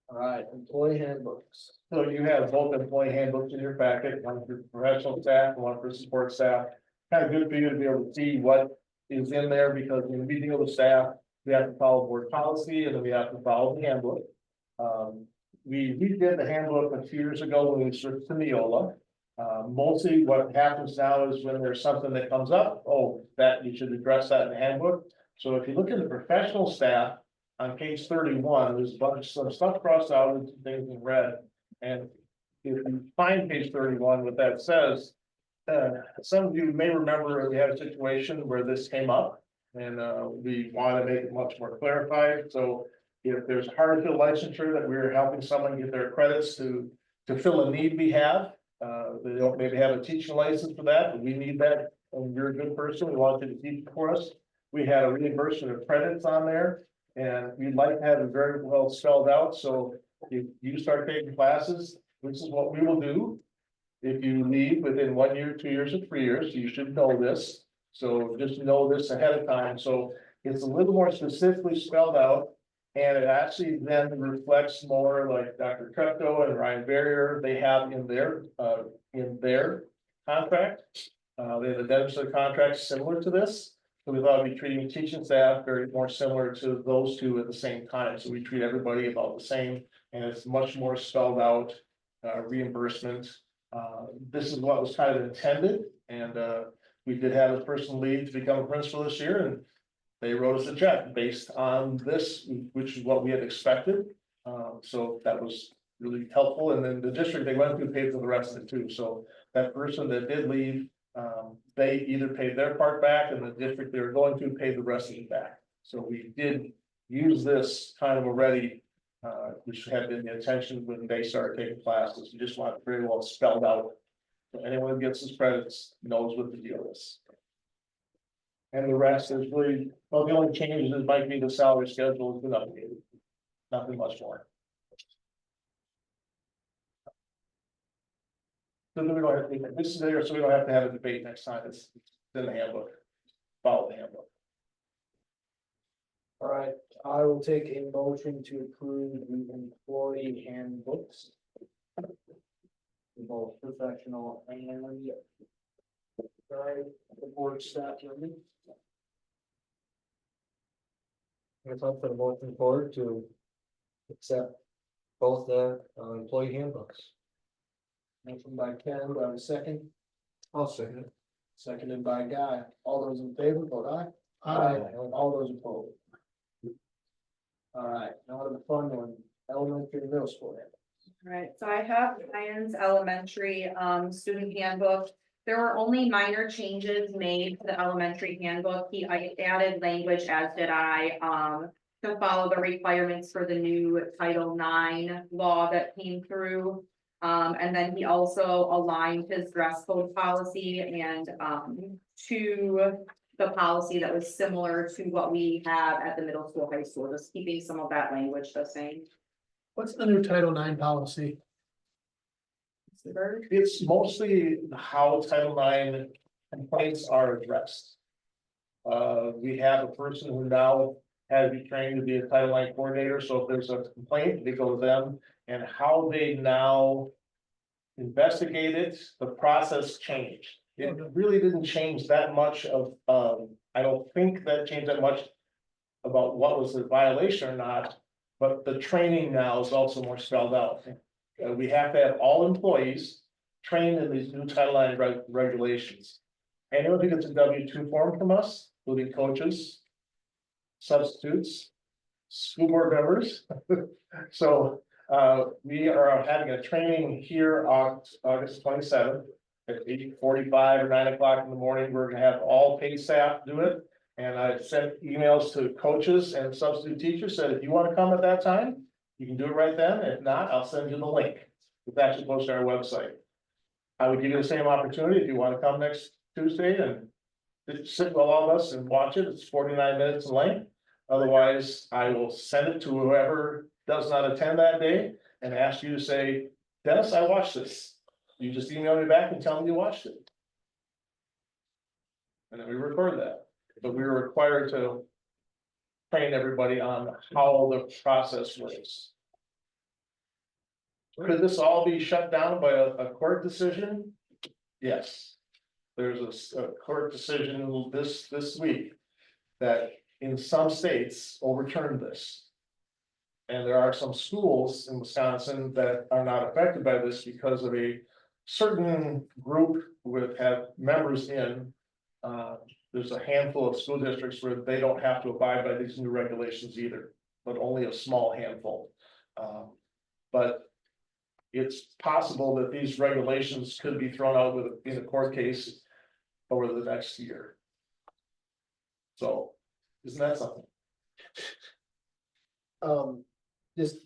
[SPEAKER 1] All right, employee handbooks.
[SPEAKER 4] So you have both employee handbooks in your packet, one for professional staff, and one for support staff. Kind of good for you to be able to see what is in there, because when we deal with staff, we have to follow board policy, and then we have to follow the handbook. We redid the handbook a few years ago when we switched to Neola. Mostly what happens now is when there's something that comes up, that you should address that in the handbook. So if you look at the professional staff on page 31, there's a bunch, some stuff crossed out and some things in red. And if you find page 31, what that says, some of you may remember we had a situation where this came up. And we want to make it much more clarified. So if there's hard to fill licensure that we're helping someone get their credits to fill a need we have. They don't maybe have a teaching license for that, but we need that, and you're a good person, we want you to teach for us. We had a reimbursement of credits on there, and we'd like to have it very well spelled out, so if you start taking classes, this is what we will do. If you leave within 1 year, 2 years, or 3 years, you should know this, so just know this ahead of time, so it's a little more specifically spelled out. And it actually then reflects more like Dr. Treptow and Ryan Barrier, they have in their contract. They have identified contracts similar to this. So we thought we'd be treating teaching staff very more similar to those two at the same time. So we treat everybody about the same, and it's much more spelled out reimbursement. This is what was kind of intended, and we did have a person leave to become a principal this year, and they wrote us a check based on this, which is what we had expected. So that was really helpful. And then the district they went to paid for the rest of it too. So that person that did leave, they either paid their part back, and the district they were going to paid the rest of it back. So we did use this kind of already, which had been the intention when they started taking classes. We just want it very well spelled out. So anyone who gets his credits knows what the deal is. And the rest is really, well, the only changes might be the salary schedule has been updated. Nothing much more. So then we don't have to, this is there, so we don't have to have a debate next time. It's in the handbook. Follow the handbook.
[SPEAKER 1] All right, I will take a motion to approve the employee handbooks. Both professional and. Sorry, the board staff members.
[SPEAKER 3] It's up for the motion forward to accept both the employee handbooks.
[SPEAKER 1] Motion by Ken, do I have a second?
[SPEAKER 3] I'll second it.
[SPEAKER 1] Seconded by Guy. All those in favor, vote aye.
[SPEAKER 5] Aye.
[SPEAKER 1] All those opposed. All right, now to the fun one, elementary and middle school.
[SPEAKER 7] Right, so I have Ryan's elementary student handbook. There were only minor changes made to the elementary handbook. I added language, as did I, to follow the requirements for the new Title IX law that came through. And then he also aligned his dress code policy and to the policy that was similar to what we have at the middle school, high school, just keeping some of that language the same.
[SPEAKER 5] What's the new Title IX policy?
[SPEAKER 4] It's mostly how Title IX complaints are addressed. We have a person who now has been trained to be a Title IX coordinator, so if there's a complaint, they go to them, and how they now investigate it, the process changed. It really didn't change that much of, I don't think that changed that much about what was a violation or not. But the training now is also more spelled out. We have to have all employees trained in these new Title IX regulations. Anyone who gets a W-2 form from us, including coaches, substitutes, school board members. So we are having a training here on August 27th at 8:45 or 9 o'clock in the morning. We're gonna have all paid staff do it. And I sent emails to coaches and substitute teachers, said if you want to come at that time, you can do it right then. If not, I'll send you the link. It's actually posted on our website. I would give you the same opportunity if you want to come next Tuesday and just sit with all of us and watch it. It's 49 minutes in length. Otherwise, I will send it to whoever does not attend that day and ask you to say, Dennis, I watched this. You just email me back and tell me you watched it. And then we record that. But we were required to train everybody on how the process works. Could this all be shut down by a court decision? Yes. There's a court decision this week that in some states overturned this. And there are some schools in Wisconsin that are not affected by this because of a certain group with have members in. There's a handful of school districts where they don't have to abide by these new regulations either, but only a small handful. But it's possible that these regulations could be thrown out in a court case over the next year. So, isn't that something?
[SPEAKER 1] Just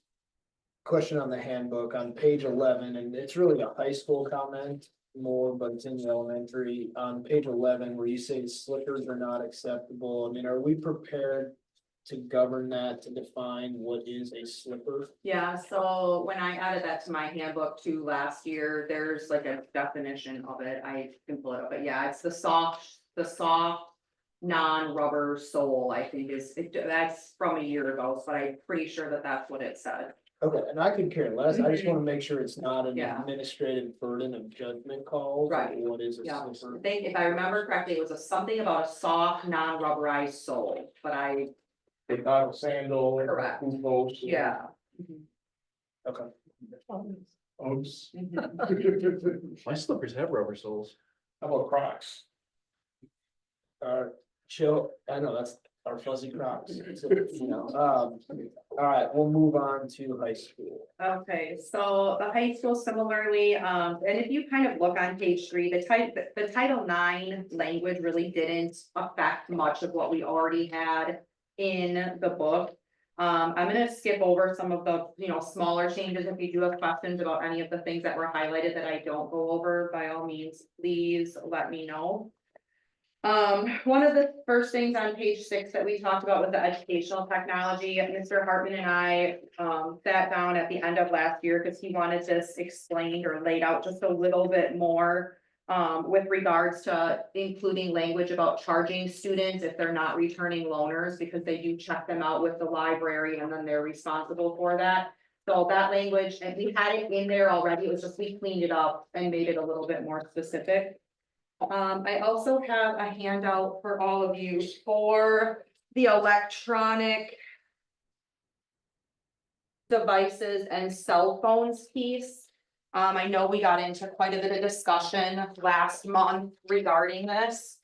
[SPEAKER 1] question on the handbook on page 11, and it's really a high school comment more, but it's in the elementary. On page 11, where you say slippers are not acceptable, I mean, are we prepared to govern that, to define what is a slipper?
[SPEAKER 7] Yeah, so when I added that to my handbook too last year, there's like a definition of it. I can pull it up, but yeah, it's the soft non-rubber sole, I think that's from a year ago, so I'm pretty sure that that's what it said.
[SPEAKER 1] Okay, and I could care less. I just want to make sure it's not an
[SPEAKER 7] Yeah.
[SPEAKER 1] administrative burden of judgment calls.
[SPEAKER 7] Right.
[SPEAKER 1] What is a
[SPEAKER 7] Yeah, I
[SPEAKER 1] slipper?
[SPEAKER 7] think if I remember correctly, it was something about a soft, non-rubberized sole, but
[SPEAKER 4] Not a sandal.
[SPEAKER 7] Correct.
[SPEAKER 4] Boot post.
[SPEAKER 7] yeah.
[SPEAKER 1] Okay.
[SPEAKER 4] Oops.
[SPEAKER 7] Mhm.
[SPEAKER 9] My slippers have rubber soles.
[SPEAKER 4] How about Crocs?
[SPEAKER 1] Chill, I know that's our fuzzy Crocs, you know, all right, we'll move on to high school.
[SPEAKER 7] Okay, so the high school similarly, and if you kind of look on page 3, the Title IX language really didn't affect much of what we already had in the book. I'm gonna skip over some of the, smaller changes. If you do have questions about any of the things that were highlighted that I don't go over, by all means, please let me know. One of the first things on page 6 that we talked about was the educational technology. Mr. Hartman and I sat down at the end of last year because he wanted this explained or laid out just a little bit more with regards to including language about charging students if they're not returning loaners, because they do check them out with the library and then they're responsible for that. So that language, and we had it in there already, it was just we cleaned it up and made it a little bit more specific. I also have a handout for all of you for the electronic devices and cell phones piece. I know we got into quite a bit of discussion last month regarding this.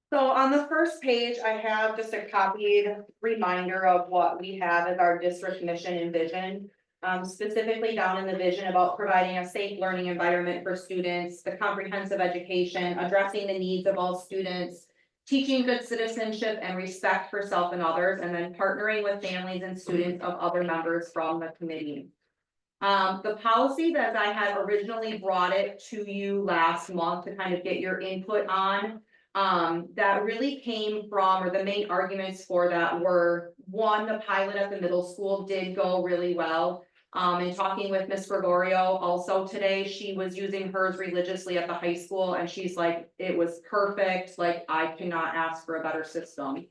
[SPEAKER 7] So on the first page, I have just a copied reminder of what we have as our district mission and vision. Specifically down in the vision about providing a safe learning environment for students, the comprehensive education, addressing the needs of all students, teaching good citizenship and respect for self and others, and then partnering with families and students of other members from the committee. The policy that I had originally brought it to you last month to kind of get your input on, that really came from, or the main arguments for that were, one, the pilot at the middle school did go really well. And talking with Miss Gregorio also today, she was using hers religiously at the high school and she's like, it was perfect, like I cannot ask for a better system.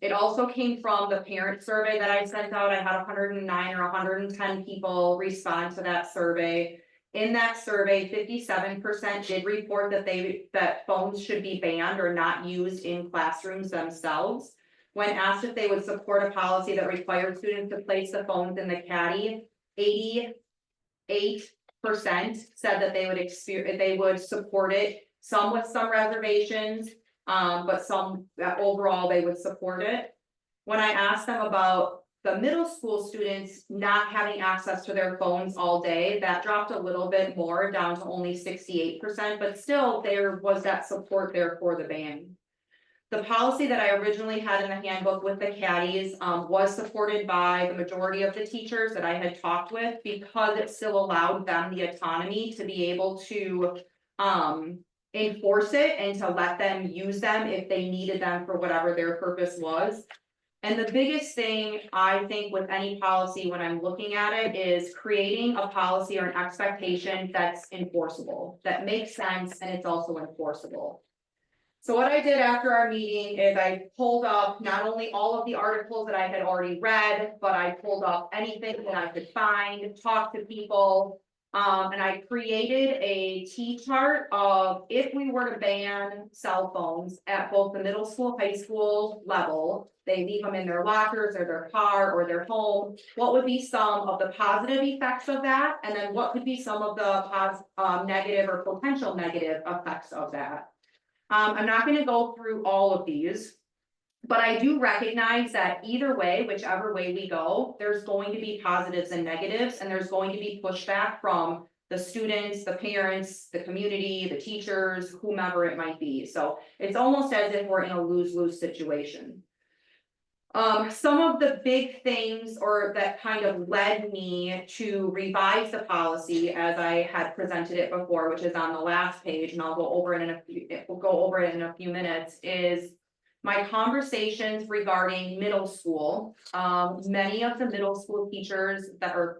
[SPEAKER 7] It also came from the parent survey that I sent out. I had 109 or 110 people respond to that survey. In that survey, 57% did report that phones should be banned or not used in classrooms themselves. When asked if they would support a policy that required students to place the phones in the caddy, 88% said that they would support it, some with some reservations. But some, overall, they would support it. When I asked them about the middle school students not having access to their phones all day, that dropped a little bit more, down to only 68%, but still there was that support there for the ban. The policy that I originally had in the handbook with the caddies was supported by the majority of the teachers that I had talked with, because it still allowed them the autonomy to be able to enforce it and to let them use them if they needed them for whatever their purpose was. And the biggest thing I think with any policy when I'm looking at it is creating a policy or an expectation that's enforceable, that makes sense, and it's also enforceable. So what I did after our meeting is I pulled up not only all of the articles that I had already read, but I pulled up anything that I could find, talked to people. And I created a T-chart of if we were to ban cell phones at both the middle school, high school level, they leave them in their lockers or their car or their home, what would be some of the positive effects of that? And then what could be some of the negative or potential negative effects of that? I'm not gonna go through all of these. But I do recognize that either way, whichever way we go, there's going to be positives and negatives, and there's going to be pushback from the students, the parents, the community, the teachers, whomever it might be. So it's almost as if we're in a lose-lose situation. Some of the big things or that kind of led me to revise the policy as I had presented it before, which is on the last page, and I'll go over it in a few minutes, is my conversations regarding middle school. Many of the middle school teachers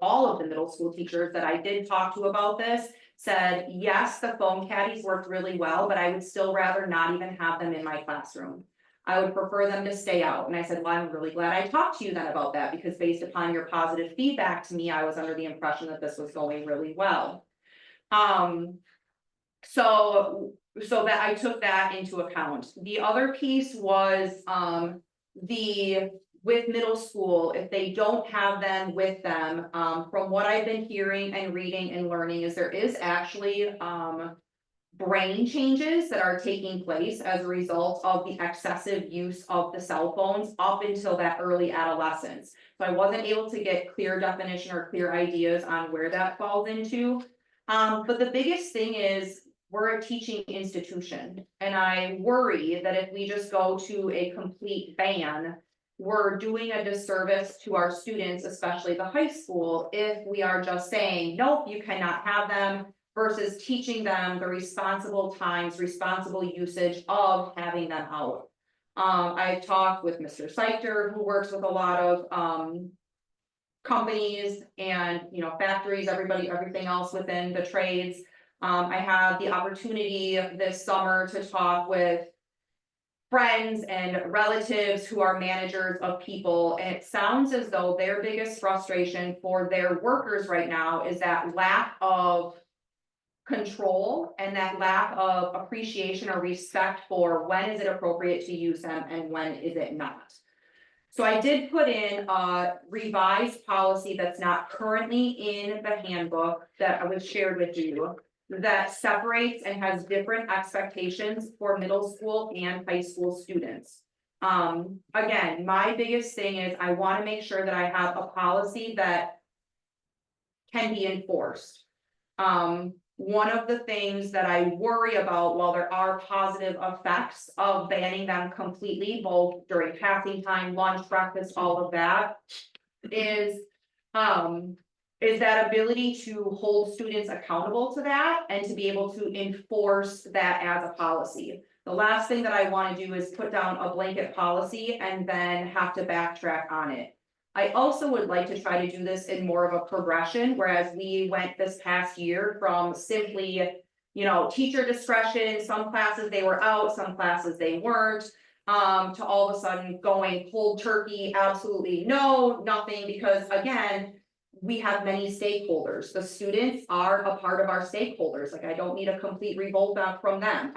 [SPEAKER 7] all of the middle school teachers that I did talk to about this said, yes, the phone caddies worked really well, but I would still rather not even have them in my classroom. I would prefer them to stay out. And I said, well, I'm really glad I talked to you then about that, because based upon your positive feedback to me, I was under the impression that this was going really well. So that I took that into account. The other piece was with middle school, if they don't have them with them, from what I've been hearing and reading and learning, is there is actually brain changes that are taking place as a result of the excessive use of the cell phones up until that early adolescence. So I wasn't able to get clear definition or clear ideas on where that falls into. But the biggest thing is, we're a teaching institution, and I worry that if we just go to a complete ban, we're doing a disservice to our students, especially the high school, if we are just saying, nope, you cannot have them, versus teaching them the responsible usage of having them out. I've talked with Mr. Seichter, who works with a lot of companies and, factories, everything else within the trades. I had the opportunity this summer to talk with friends and relatives who are managers of people, and it sounds as though their biggest frustration for their workers right now is that lack of control and that lack of appreciation or respect for when is it appropriate to use them and when is it not. So I did put in a revised policy that's not currently in the handbook that I was shared with you, that separates and has different expectations for middle school and high school students. Again, my biggest thing is I want to make sure that I have a policy that can be enforced. One of the things that I worry about, while there are positive effects of banning them completely, both during passing time, lunch, breakfast, all of that, is that ability to hold students accountable to that and to be able to enforce that as a policy. The last thing that I want to do is put down a blanket policy and then have to backtrack on it. I also would like to try to do this in more of a progression, whereas we went this past year from simply, you know, teacher discretion, some classes they were out, some classes they weren't. To all of a sudden going cold turkey, absolutely no, nothing, because again, we have many stakeholders. The students are a part of our stakeholders. Like, I don't need a complete revolt out from them.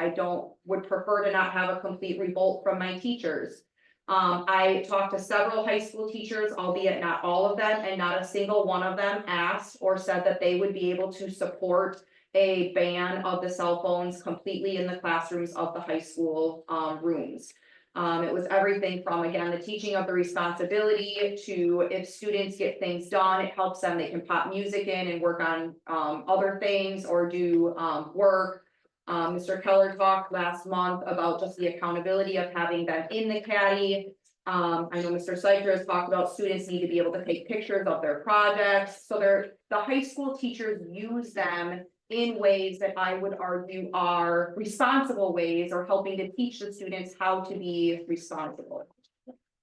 [SPEAKER 7] Would prefer to not have a complete revolt from my teachers. I talked to several high school teachers, albeit not all of them, and not a single one of them asked or said that they would be able to support a ban of the cell phones completely in the classrooms of the high school, rooms. It was everything from, again, the teaching of the responsibility to if students get things done, it helps them, they can pop music in and work on, other things or do, work. Mr. Keller talked last month about just the accountability of having them in the caddy. I know Mr. Syker has talked about students need to be able to take pictures of their projects, so the high school teachers use them in ways that I would argue are responsible ways, or helping to teach the students how to be responsible.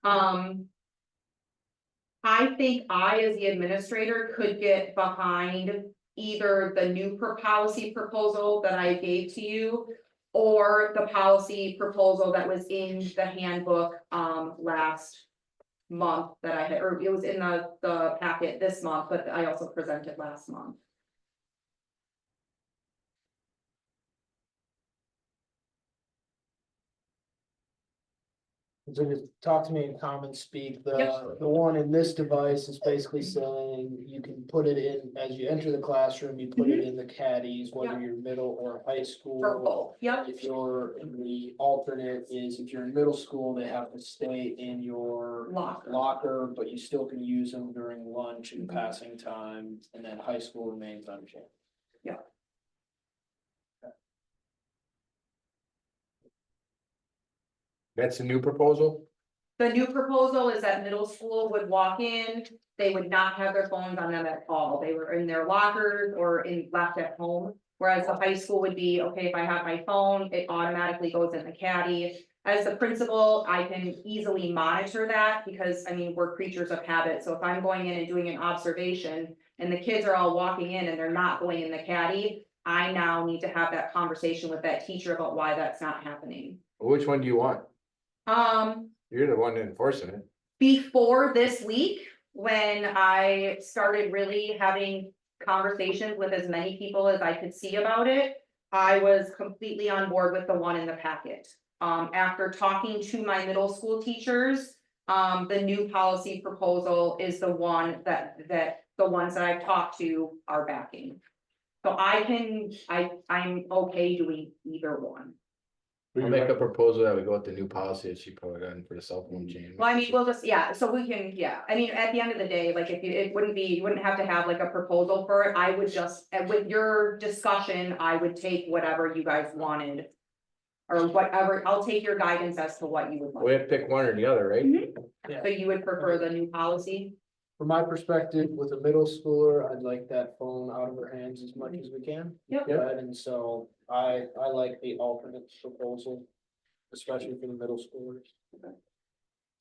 [SPEAKER 7] I think I, as the administrator, could get behind either the new policy proposal that I gave to you, or the policy proposal that was in the handbook, last month that I had, or it was in the packet this month, but I also presented last month.
[SPEAKER 1] So just talk to me in common speak, the
[SPEAKER 7] Yep.
[SPEAKER 1] one in this device is basically saying you can put it in, as you enter the classroom, you put it in the caddies, whether you're middle or high school.
[SPEAKER 7] Purple, yep,
[SPEAKER 1] If you're in the alternate is if you're in middle school, they have to stay in your
[SPEAKER 7] locker.
[SPEAKER 1] locker, but you still can use them during lunch and passing time, and then high school remains unchanged.
[SPEAKER 9] That's a new proposal?
[SPEAKER 7] The new proposal is that middle school would walk in, they would not have their phones on them at all. They were in their lockers or left at home. Whereas the high school would be, okay, if I have my phone, it automatically goes in the caddy. As the principal, I can easily monitor that because, I mean, we're creatures of habit. So if I'm going in and doing an observation and the kids are all walking in and they're not going in the caddy, I now need to have that conversation with that teacher about why that's not happening.
[SPEAKER 9] Which one do you want? You're the one enforcing it.
[SPEAKER 7] Before this week, when I started really having conversations with as many people as I could see about it, I was completely on board with the one in the packet. After talking to my middle school teachers, the new policy proposal is the one that the ones that I've talked to are backing. So I'm okay doing either one.
[SPEAKER 9] I'll make a proposal that we go with the new policy that she put in for the cell phone chain.
[SPEAKER 7] Well, I mean, we'll just, yeah, so we can, yeah, I mean, at the end of the day, like, if it wouldn't be, you wouldn't have to have like a proposal for it, I would just, and with your discussion, I would take whatever you guys wanted. Or whatever, I'll take your guidance as to what you would
[SPEAKER 9] We
[SPEAKER 7] like,
[SPEAKER 9] have to pick one or the other, right?
[SPEAKER 7] so you would prefer the new policy?
[SPEAKER 1] From my perspective, with a middle schooler, I'd like that phone out of her hands as much as we can.
[SPEAKER 7] Yep.
[SPEAKER 1] Right, and so I like the alternate proposal, especially for the middle schoolers.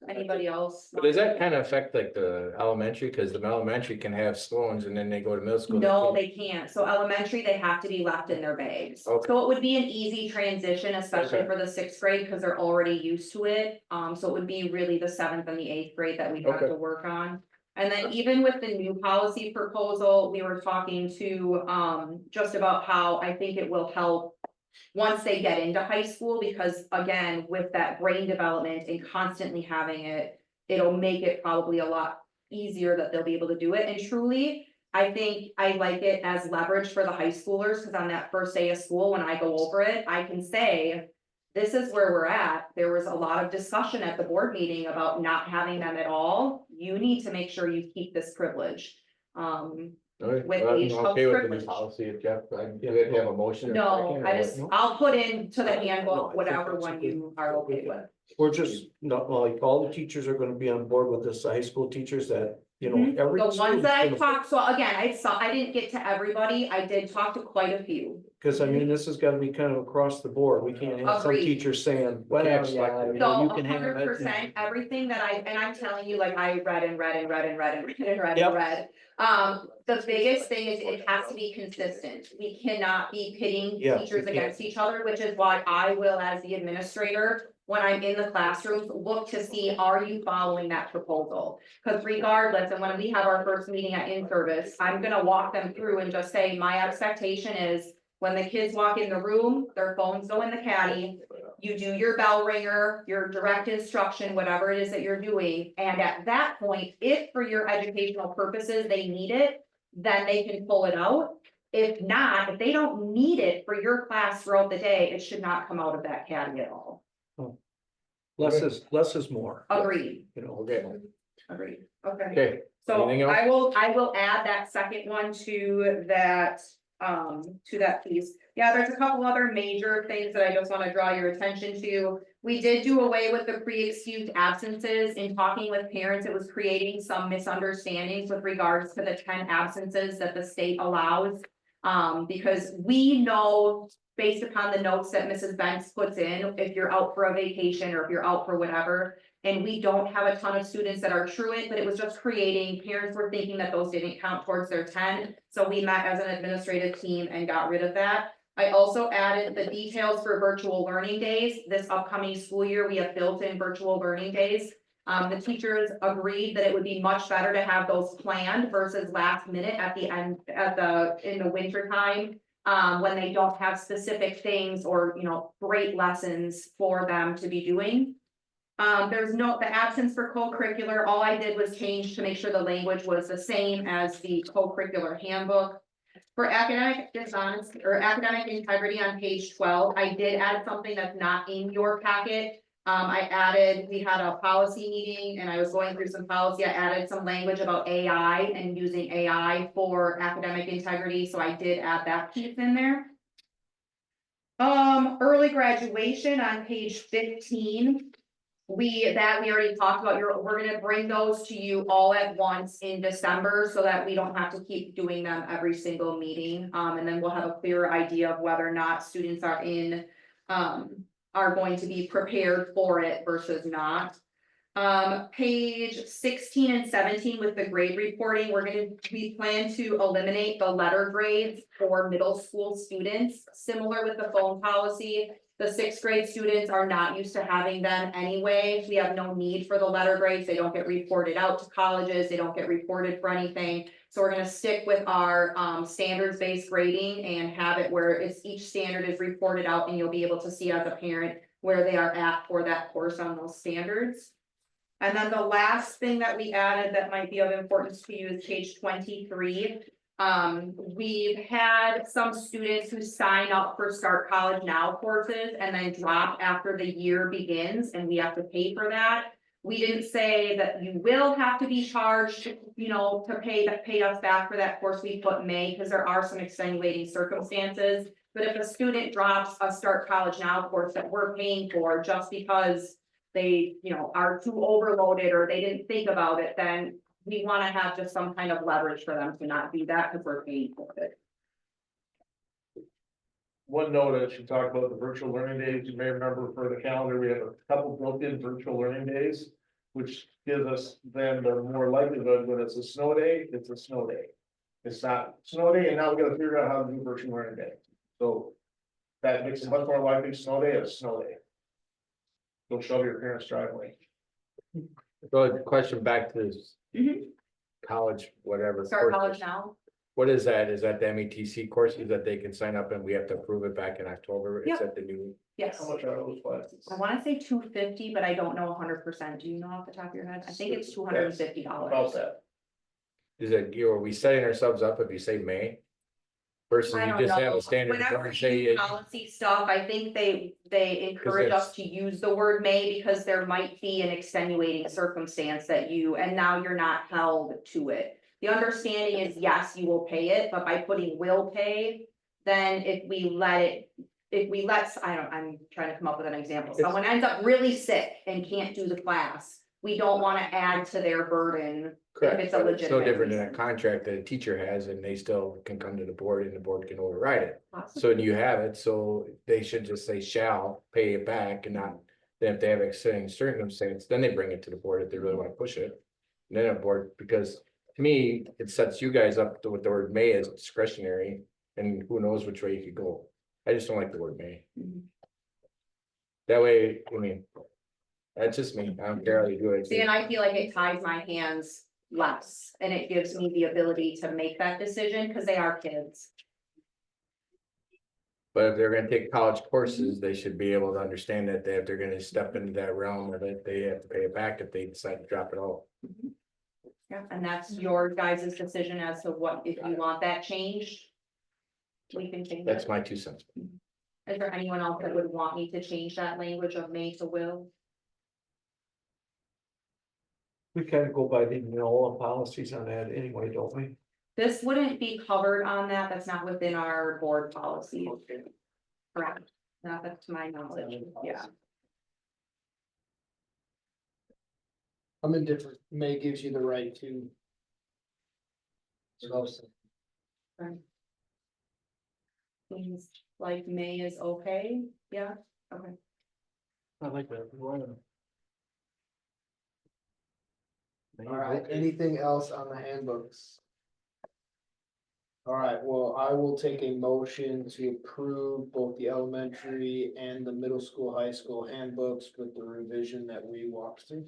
[SPEAKER 7] Anybody else?
[SPEAKER 9] But does that kind of affect like the elementary? Cause the elementary can have phones and then they go to middle school.
[SPEAKER 7] No, they can't. So elementary, they have to be left in their bags.
[SPEAKER 9] Okay.
[SPEAKER 7] So it would be an easy transition, especially
[SPEAKER 9] Okay.
[SPEAKER 7] for the sixth grade, because they're already used to it. So it would be really the seventh and the eighth grade that we have
[SPEAKER 9] Okay.
[SPEAKER 7] to work on. And then even with the new policy proposal, we were talking to, just about how I think it will help once they get into high school, because again, with that brain development and constantly having it, it'll make it probably a lot easier that they'll be able to do it. And truly, I think I like it as leverage for the high schoolers, because on that first day of school, when I go over it, I can say, this is where we're at. There was a lot of discussion at the board meeting about not having them at all. You need to make sure you keep this privilege.
[SPEAKER 9] Okay,
[SPEAKER 7] with
[SPEAKER 9] well,
[SPEAKER 7] age
[SPEAKER 9] I'm
[SPEAKER 7] of
[SPEAKER 9] okay with the new
[SPEAKER 7] privilege.
[SPEAKER 9] policy, Jeff. Do we have a motion? or
[SPEAKER 7] No,
[SPEAKER 9] second or
[SPEAKER 7] I
[SPEAKER 9] what?
[SPEAKER 7] just, I'll put into the
[SPEAKER 10] No, I
[SPEAKER 7] handbook,
[SPEAKER 10] think
[SPEAKER 7] whatever
[SPEAKER 10] that's a
[SPEAKER 7] one
[SPEAKER 10] good-
[SPEAKER 7] you are okay with.
[SPEAKER 10] We're just, not like, all the teachers are gonna be on board with this, the high school teachers that, you know,
[SPEAKER 7] Mhm.
[SPEAKER 10] every.
[SPEAKER 7] The ones that I
[SPEAKER 10] student's gonna-
[SPEAKER 7] talked, so again, I didn't get to everybody, I did talk to quite a few.
[SPEAKER 10] Cause I mean, this has gotta be kind of across the board. We can't have some
[SPEAKER 7] Agreed.
[SPEAKER 10] teachers saying, well,
[SPEAKER 9] can't
[SPEAKER 10] yeah,
[SPEAKER 9] expect it.
[SPEAKER 10] you know,
[SPEAKER 7] So
[SPEAKER 10] you can have it.
[SPEAKER 7] 100%, everything that and I'm telling you, like, I read and read and read and read and read and read
[SPEAKER 10] Yep.
[SPEAKER 7] and read. The biggest thing is it has to be consistent. We cannot be pitting
[SPEAKER 10] Yeah,
[SPEAKER 7] teachers
[SPEAKER 10] you can't.
[SPEAKER 7] against each other, which is why I will, as the administrator, when I'm in the classrooms, look to see, are you following that proposal? Because regardless, and when we have our first meeting at in-service, I'm gonna walk them through and just say, my expectation is when the kids walk in the room, their phones go in the caddy. You do your bell ringer, your direct instruction, whatever it is that you're doing, and at that point, if for your educational purposes, they need it, then they can pull it out. If not, if they don't need it for your class throughout the day, it should not come out of that caddy at all.
[SPEAKER 10] Less is more,
[SPEAKER 7] Agreed,
[SPEAKER 10] you know.
[SPEAKER 9] Okay,
[SPEAKER 7] agreed, okay.
[SPEAKER 9] okay,
[SPEAKER 7] So
[SPEAKER 9] anything else?
[SPEAKER 7] I will add that second one to that piece. Yeah, there's a couple other major things that I just wanna draw your attention to. We did do away with the pre-excused absences. In talking with parents, it was creating some misunderstandings with regards to the 10 absences that the state allows. Because we know, based upon the notes that Mrs. Banks puts in, if you're out for a vacation or if you're out for whatever. And we don't have a ton of students that are truant, but it was just creating, parents were thinking that those didn't count towards their 10. So we met as an administrative team and got rid of that. I also added the details for virtual learning days. This upcoming school year, we have built in virtual learning days. The teachers agreed that it would be much better to have those planned versus last minute at the end, in the winter time. When they don't have specific things or, great lessons for them to be doing. There's the absence for co-curricular, all I did was change to make sure the language was the same as the co-curricular handbook. For academic dishonesty or academic integrity on page 12, I did add something that's not in your packet. We had a policy meeting and I was going through some policy, I added some language about AI and using AI for academic integrity, so I did add that piece in there. Early graduation on page 15. We already talked about, we're gonna bring those to you all at once in December so that we don't have to keep doing them every single meeting. And then we'll have a clearer idea of whether or not students are going to be prepared for it versus not. Page 16 and 17 with the grade reporting, we plan to eliminate the letter grades for middle school students, similar with the phone policy. The 6th grade students are not used to having them anyway. We have no need for the letter grades. They don't get reported out to colleges. They don't get reported for anything. So we're gonna stick with our standards-based grading and have it where each standard is reported out and you'll be able to see as a parent where they are at for that course on those standards. And then the last thing that we added that might be of importance to you is page 23. We've had some students who sign up for Start College Now courses and then drop after the year begins and we have to pay for that. We didn't say that you will have to be charged, to pay us back for that course. We put may, because there are some extenuating circumstances. But if a student drops a Start College Now course that we're paying for just because they, are too overloaded or they didn't think about it, then we want to have just some kind of leverage for them to not do that because we're paying for it.
[SPEAKER 4] One note, as you talk about the virtual learning days, you may remember for the calendar, we have a couple built-in virtual learning days. Which gives us then the more likelihood when it's a snow day, it's a snow day. It's not snow day and now we gotta figure out how to do virtual learning day. So that makes it much more likely snow day is snow day. Go shove your parents' driveway.
[SPEAKER 9] So question back to this
[SPEAKER 7] Mhm.
[SPEAKER 9] college, whatever.
[SPEAKER 7] Start
[SPEAKER 9] courses.
[SPEAKER 7] College Now.
[SPEAKER 9] What is that? Is that the METC courses that they can sign up and we have to approve it back in October? Is
[SPEAKER 7] Yep.
[SPEAKER 9] that the new?
[SPEAKER 7] Yes.
[SPEAKER 4] How much are those classes?
[SPEAKER 7] I want to say 250, but I don't know 100%. Do you know off the top of your head? I think it's $250.
[SPEAKER 4] About that.
[SPEAKER 9] Is it, are we setting ourselves up if you say May? Versus
[SPEAKER 7] I
[SPEAKER 9] you
[SPEAKER 7] don't
[SPEAKER 9] just have
[SPEAKER 7] know.
[SPEAKER 9] a standard.
[SPEAKER 7] Whenever
[SPEAKER 9] don't
[SPEAKER 7] we
[SPEAKER 9] say
[SPEAKER 7] do
[SPEAKER 9] it-
[SPEAKER 7] policy stuff, I think they encourage us to use the word may because there might be an extenuating circumstance that and now you're not held to it. The understanding is, yes, you will pay it, but by putting will pay, then I'm trying to come up with an example. Someone ends up really sick and can't do the class. we don't wanna add to their burden.
[SPEAKER 9] Correct,
[SPEAKER 7] it's a
[SPEAKER 9] but it's no
[SPEAKER 7] legitimate
[SPEAKER 9] different than a
[SPEAKER 7] reason.
[SPEAKER 9] contract that a teacher has and they still can come to the board and the board can override it. So you have it, so they should just say shall pay it back and not, then if they have extenuating circumstance, then they bring it to the board if they really wanna push it. And then a board, because to me, it sets you guys up with the word may as discretionary and who knows which way you could go. I just don't like the word may.
[SPEAKER 7] Mhm.
[SPEAKER 9] That way, I mean, that's just me, I don't care how you do it.
[SPEAKER 7] See, and I feel like it ties my hands less, and it gives me the ability to make that decision, cause they are kids.
[SPEAKER 9] But if they're gonna take college courses, they should be able to understand that if they're gonna step into that realm of it, they have to pay it back if they decide to drop it all.
[SPEAKER 7] Yeah, and that's your guys' decision as to what, if you want that changed. We can change
[SPEAKER 9] That's
[SPEAKER 7] it.
[SPEAKER 9] my 2 cents.
[SPEAKER 7] Is there anyone else that would want me to change that language of may to will?
[SPEAKER 10] We kind of go by the NOAA policies on that anyway, don't we?
[SPEAKER 7] This wouldn't be covered on that, that's not within our board policy. Correct, not that to my knowledge, yeah.
[SPEAKER 1] I'm indifferent, May gives you the right to.
[SPEAKER 7] Things like may is okay, yeah, okay.
[SPEAKER 10] I like that.
[SPEAKER 1] All right, anything else on the handbooks? All right, well, I will take a motion to approve both the elementary and the middle school, high school handbooks with the revision that we walked through.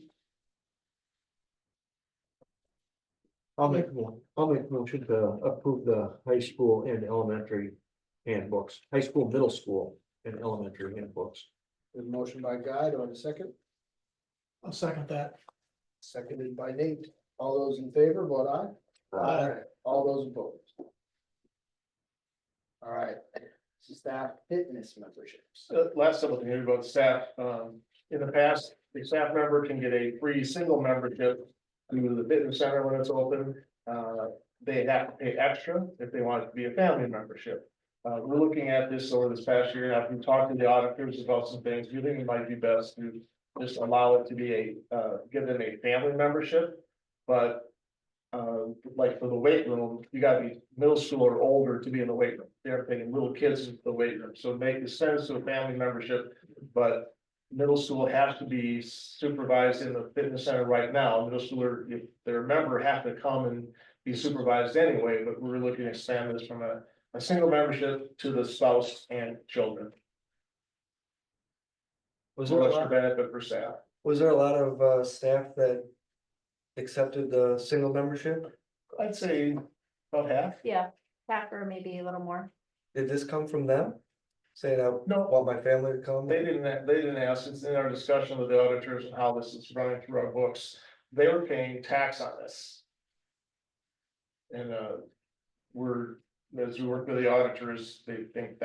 [SPEAKER 10] I'll make a motion to approve the high school and elementary handbooks, high school, middle school and elementary handbooks.
[SPEAKER 1] There's a motion by Guy, do I have a second?
[SPEAKER 5] I'll second that.
[SPEAKER 1] Seconded by Nate. All those in favor, vote aye.
[SPEAKER 5] Aye.
[SPEAKER 1] All those opposed. All right, staff fitness memberships.
[SPEAKER 4] Last simple thing about staff, in the past, the staff member can get a free single membership to the fitness center when it's open. They have to pay extra if they want it to be a family membership. We're looking at this over this past year, and I've been talking to the auditors about some things, we think it might be best to just allow it to be give them a family membership. But like for the weight room, you gotta be middle school or older to be in the weight room. They're taking little kids into the weight room, so it makes sense to a family membership, but middle school has to be supervised in the fitness center right now. Middle schooler, if they're a member, have to come and be supervised anyway, but we're looking to expand this from a single membership to the spouse and children.
[SPEAKER 3] Was there a
[SPEAKER 4] Extra
[SPEAKER 3] lot,
[SPEAKER 4] benefit for staff.
[SPEAKER 3] was there a lot of staff that accepted the single membership?
[SPEAKER 4] I'd say about half.
[SPEAKER 2] Yeah, half or maybe a little more.
[SPEAKER 3] Did this come from them? Saying I
[SPEAKER 4] No.
[SPEAKER 3] want my family to come?
[SPEAKER 4] They didn't ask, it's in our discussion with the auditors and how this is running through our books, they were paying tax on this. And, as we work with the auditors, they think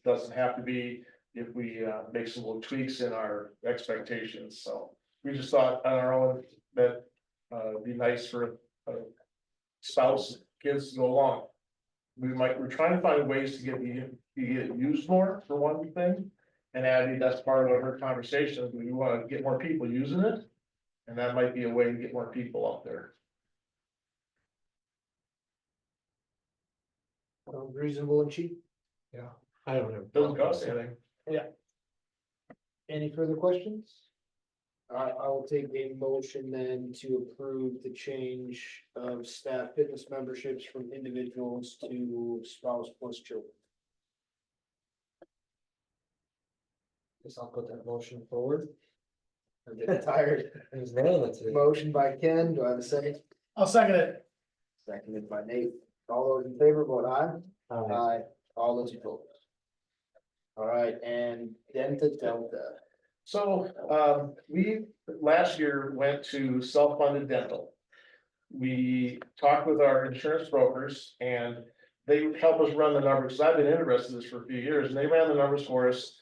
[SPEAKER 4] doesn't have to be if we, make some little tweaks in our expectations, so. We just thought on our own that, it'd be nice for a spouse, kids to go along. We're trying to find ways to get it used more for one thing. And Abby, that's part of our conversation, we want to get more people using it. And that might be a way to get more people out there.
[SPEAKER 1] Reasonable and cheap.
[SPEAKER 10] I don't have.
[SPEAKER 4] Doesn't cost anything.
[SPEAKER 1] Any further questions? All right, I will take a motion then to approve the change of staff fitness memberships from individuals to spouse plus children.
[SPEAKER 3] Guess I'll put that motion forward.
[SPEAKER 1] I'm getting tired.
[SPEAKER 3] I was nailing it today.
[SPEAKER 1] Motion by Ken, do I have a second?
[SPEAKER 5] I'll second it.
[SPEAKER 1] Seconded by Nate. All those in favor, vote aye. Aye. All those opposed. All right, and Denta Delta.
[SPEAKER 4] So, we last year went to self-funded dental. We talked with our insurance brokers and they help us run the numbers. I've been interested in this for a few years and they ran the numbers for us.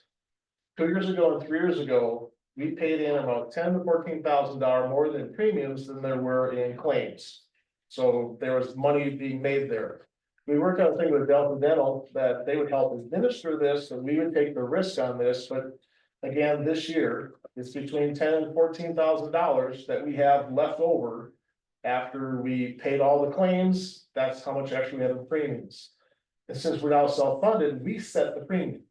[SPEAKER 4] 2 years ago and 3 years ago, we paid in about $10,000 to $14,000 more than premiums than there were in claims. So there was money being made there. We worked out a thing with Delta Dental that they would help administer this and we would take the risk on this, but again, this year, it's between $10,000 and $14,000 that we have left over. After we paid all the claims, that's how much actually we have in premiums. And since we're now self-funded, we set the premium.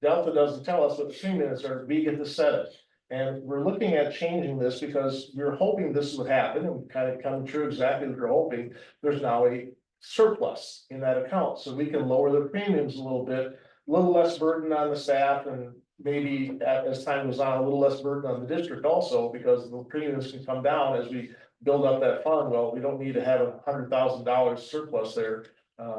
[SPEAKER 4] Delta doesn't tell us what the premium is, or we get to set it. And we're looking at changing this because we're hoping this would happen and kind of come true exactly what we're hoping. There's now a surplus in that account, so we can lower the premiums a little bit, a little less burden on the staff, and maybe as time goes on, a little less burden on the district also, because the premiums can come down as we build up that fund. Well, we don't need to have $100,000 surplus there.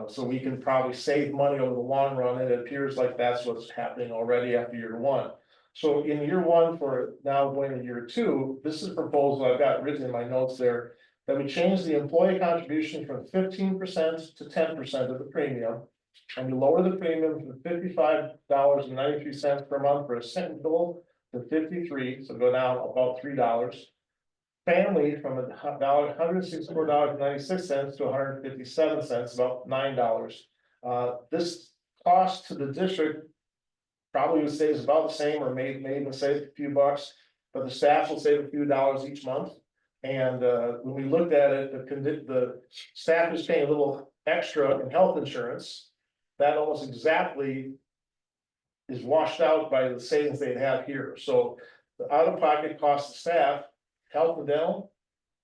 [SPEAKER 4] So we can probably save money over the long run, and it appears like that's what's happening already after year one. So in year one, for now going to year two, this is a proposal I've got written in my notes there, that we change the employee contribution from 15% to 10% of the premium. And we lower the premium from $55.93 per month for a single to $53, so go down about $3. Family from $164.96 to $157, about $9. This cost to the district probably would say is about the same, or may even save a few bucks, but the staff will save a few dollars each month. And when we looked at it, the staff is paying a little extra in health insurance. That almost exactly is washed out by the savings they have here. So the out-of-pocket cost of staff, health and dental,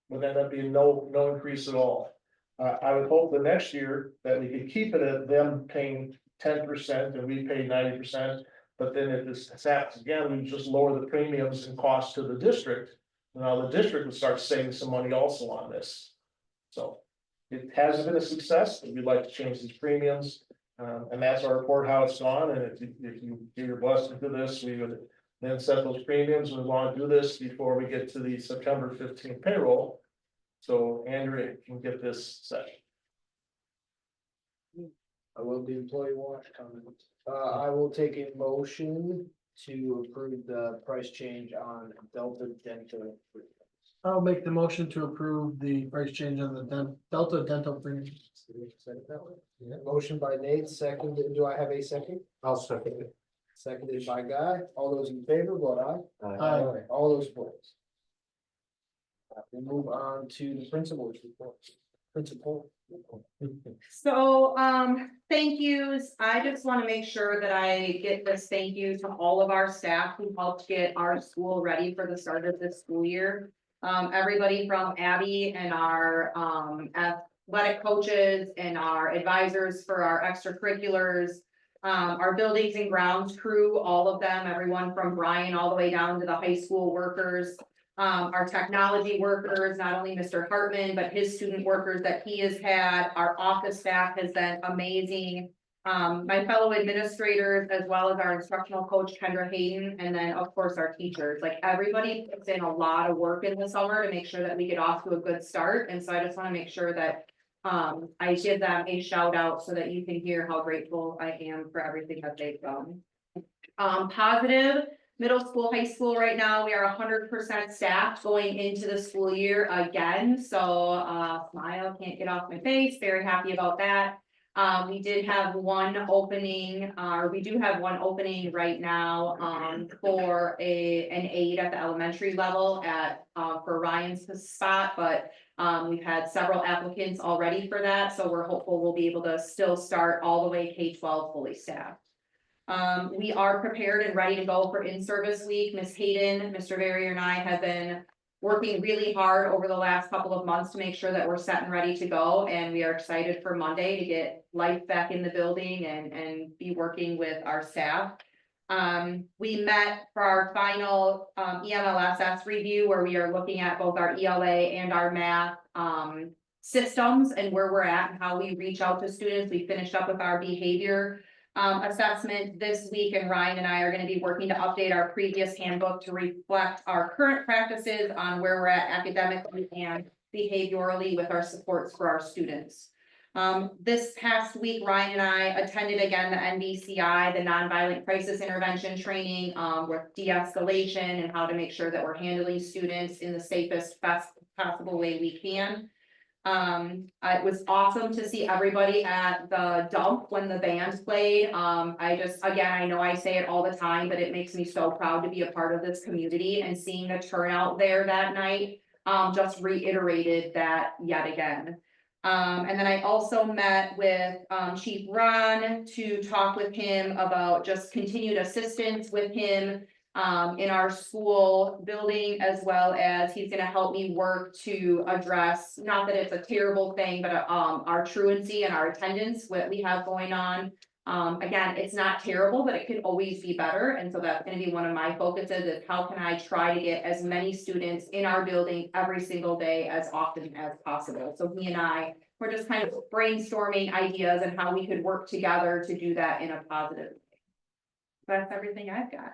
[SPEAKER 4] would end up being no increase at all. I would hope the next year that we could keep it at them paying 10% and we pay 90%. But then if this happens again, we just lower the premiums and costs to the district. Now the district would start saving some money also on this. So it hasn't been a success, but we'd like to change these premiums. And that's our report, how it's gone. And if you give your blessing to this, we would then set those premiums. We want to do this before we get to the September 15th payroll. So Andrea can get this set.
[SPEAKER 1] I will do employee watch comment. I will take a motion to approve the price change on Delta Dental.
[SPEAKER 5] I'll make the motion to approve the price change on the Delta dental premium.
[SPEAKER 1] Motion by Nate, second. Do I have a second?
[SPEAKER 10] I'll second it.
[SPEAKER 1] Seconded by Guy. All those in favor, vote aye.
[SPEAKER 5] Aye.
[SPEAKER 1] All those opposed. We move on to the principal's report. Principal.
[SPEAKER 7] So, thank yous. I just want to make sure that I get this thank you to all of our staff who helped get our school ready for the start of this school year. Everybody from Abby and our, athletic coaches and our advisors for our extracurriculars. Our buildings and grounds crew, all of them, everyone from Brian all the way down to the high school workers. Our technology workers, not only Mr. Hartman, but his student workers that he has had. Our office staff has been amazing. My fellow administrators, as well as our instructional coach Kendra Hayden, and then of course our teachers, like everybody puts in a lot of work in the summer to make sure that we get off to a good start. And so I just want to make sure that I give them a shout out so that you can hear how grateful I am for everything that they've done. Positive. Middle school, high school right now, we are 100% staffed going into the school year again. So smile can't get off my face. Very happy about that. We did have one opening, we do have one opening right now for an aide at the elementary level for Ryan's spot, but we've had several applicants already for that. So we're hopeful we'll be able to still start all the way K-12 fully staffed. We are prepared and ready to go for in-service week. Ms. Hayden, Mr. Verrier and I have been working really hard over the last couple of months to make sure that we're set and ready to go. And we are excited for Monday to get life back in the building and be working with our staff. We met for our final EMLSS review where we are looking at both our ELA and our math systems and where we're at and how we reach out to students. We finished up with our behavior assessment this week, and Ryan and I are going to be working to update our previous handbook to reflect our current practices on where we're at academically and behaviorally with our supports for our students. This past week, Ryan and I attended again the NBCI, the Nonviolent Crisis Intervention training with de-escalation and how to make sure that we're handling students in the safest, best possible way we can. It was awesome to see everybody at the dump when the band played. Again, I know I say it all the time, but it makes me so proud to be a part of this community and seeing the turnout there that night. Just reiterated that yet again. And then I also met with, Chief Ron to talk with him about just continued assistance with him. In our school building, as well as he's gonna help me work to address, not that it's a terrible thing, but, our truancy and our attendance, what we have going on. Again, it's not terrible, but it could always be better, and so that's gonna be one of my focuses, is how can I try to get as many students in our building every single day as often as possible. So he and I, we're just kind of brainstorming ideas and how we could work together to do that in a positive way. That's everything I've got.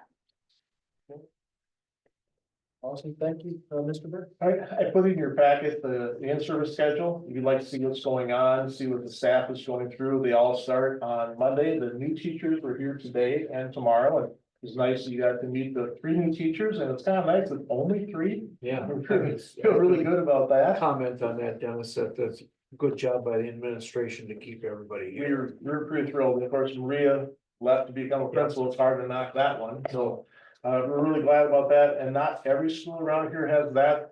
[SPEAKER 1] Awesome, thank you, Mr. Burke.
[SPEAKER 4] I put in your packet the in-service schedule. If you'd like to see what's going on, see what the staff is going through, they all start on Monday. The new teachers were here today and tomorrow, and it's nice that you got to meet the 3 new teachers, and it's kind of nice that only 3.
[SPEAKER 10] Yeah.
[SPEAKER 4] Feel really good about that.
[SPEAKER 10] Comment on that, Dennis, that's a good job by the administration to keep everybody here.
[SPEAKER 4] We're pretty thrilled. Of course, Maria left to become a principal. It's hard to knock that one, so. We're really glad about that, and not every school around here has that.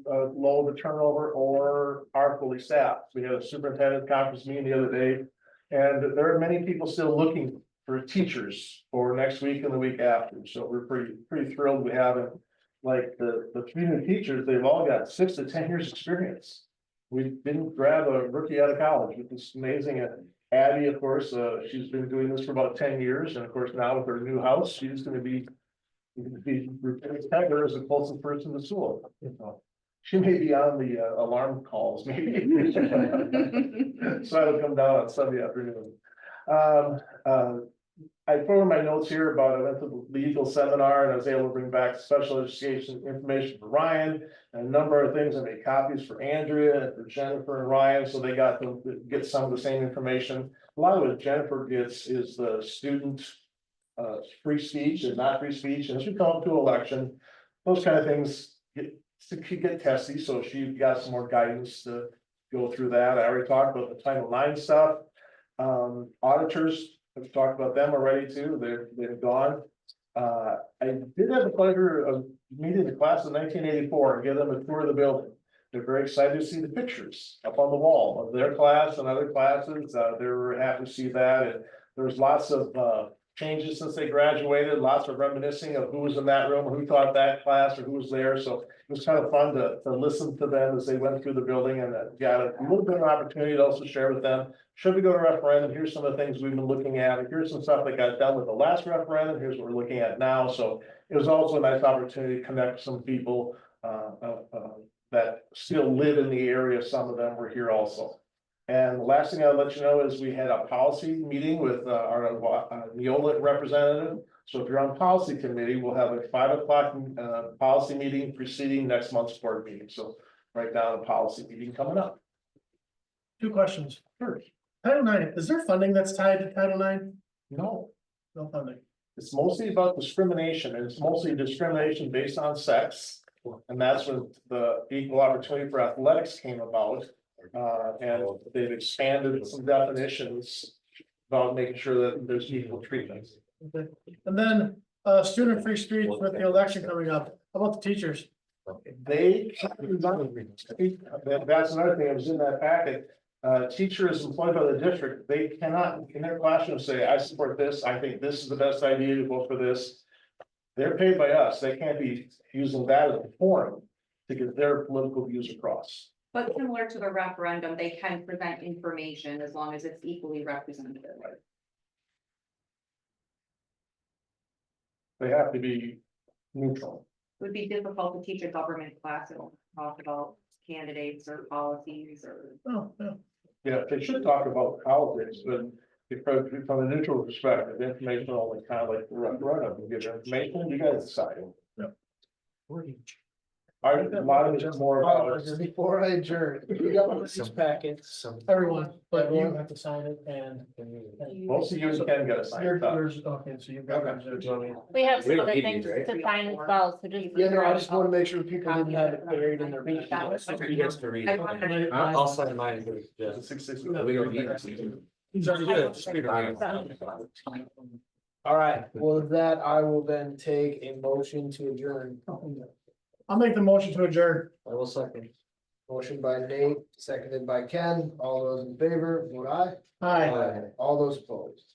[SPEAKER 4] Low of a turnover or are fully staffed. We had a superintendent conference meeting the other day. And there are many people still looking for teachers for next week and the week after, so we're pretty thrilled we have it. Like the 3 new teachers, they've all got 6 to 10 years experience. We didn't grab a rookie out of college, which is amazing. And Abby, of course, she's been doing this for about 10 years, and of course, now with her new house, she's gonna be tag her as the closest person to school. She may be on the alarm calls, maybe. So I will come down on Sunday afternoon. I put in my notes here about I went to the legal seminar and I was able to bring back special education information for Ryan and a number of things. I made copies for Andrea and for Jennifer and Ryan, so they got to get some of the same information. A lot of what Jennifer gets is the student free speech and not free speech, and as we come up to election, those kind of things get testy, so she got some more guidance to go through that. I already talked about the Title IX stuff. Auditors, I've talked about them already too. They're gone. I did have the pleasure of meeting the class of 1984 and give them a tour of the building. They're very excited to see the pictures up on the wall of their class and other classes. They're happy to see that. And there's lots of changes since they graduated, lots of reminiscing of who was in that room, or who taught that class, or who was there. So it was kind of fun to listen to them as they went through the building, and got a little bit of an opportunity to also share with them. Should we go to referendum? Here's some of the things we've been looking at. And here's some stuff that got done with the last referendum. Here's what we're looking at now. So it was also a nice opportunity to connect some people that still live in the area. Some of them were here also. And the last thing I'll let you know is we had a policy meeting with our Neola representative. So if you're on policy committee, we'll have a 5 o'clock policy meeting preceding next month's board meeting. So right now, the policy meeting coming up.
[SPEAKER 5] 2 questions.
[SPEAKER 4] Sure.
[SPEAKER 5] Title IX, is there funding that's tied to Title IX?
[SPEAKER 4] No,
[SPEAKER 5] No funding.
[SPEAKER 4] it's mostly about discrimination, and it's mostly discrimination based on sex. And that's when the equal opportunity for athletics came about. And they've expanded some definitions about making sure that there's equal treatment.
[SPEAKER 5] Okay. And then, student free speech with the election coming up. How about the teachers?
[SPEAKER 4] That's another thing that was in that packet. Teachers employed by the district, they cannot in their classroom say, I support this, I think this is the best idea to vote for this. They're paid by us. They can't be using that as a forum to get their political views across.
[SPEAKER 7] But similar to the referendum, they can present information as long as it's equally representative.
[SPEAKER 4] They have to be neutral.
[SPEAKER 7] It would be difficult to teach a government class that will talk about candidates or policies or.
[SPEAKER 5] Oh, yeah.
[SPEAKER 4] Yeah, they should talk about politics, but because from a neutral perspective, information only kind of like the referendum, you get information, you guys decide. A lot of it is more about.
[SPEAKER 1] Before I adjourn, you got one of these packets.
[SPEAKER 5] Everyone, but you have to sign it and.
[SPEAKER 4] Most of you can get a signed
[SPEAKER 5] Yours,
[SPEAKER 4] copy.
[SPEAKER 5] yours, okay, so you've got.
[SPEAKER 2] We have
[SPEAKER 9] We
[SPEAKER 2] some
[SPEAKER 9] don't
[SPEAKER 2] other
[SPEAKER 9] need
[SPEAKER 2] things
[SPEAKER 9] these, right?
[SPEAKER 2] to sign as well, so just.
[SPEAKER 1] Yeah, no, I just wanna make sure people didn't have it buried in their.
[SPEAKER 3] You guys can read
[SPEAKER 7] I
[SPEAKER 3] it.
[SPEAKER 7] wanted-
[SPEAKER 3] I'll sign mine, yeah.
[SPEAKER 4] It's a 660.
[SPEAKER 9] We don't need this.
[SPEAKER 5] He's already
[SPEAKER 3] Yeah,
[SPEAKER 5] got
[SPEAKER 3] just read it.
[SPEAKER 1] All right, well, with that, I will then take a motion to adjourn.
[SPEAKER 5] I'll make the motion to adjourn.
[SPEAKER 3] I will second.
[SPEAKER 1] Motion by Nate, seconded by Ken. All those in favor, vote aye.
[SPEAKER 5] Aye.
[SPEAKER 1] All those opposed.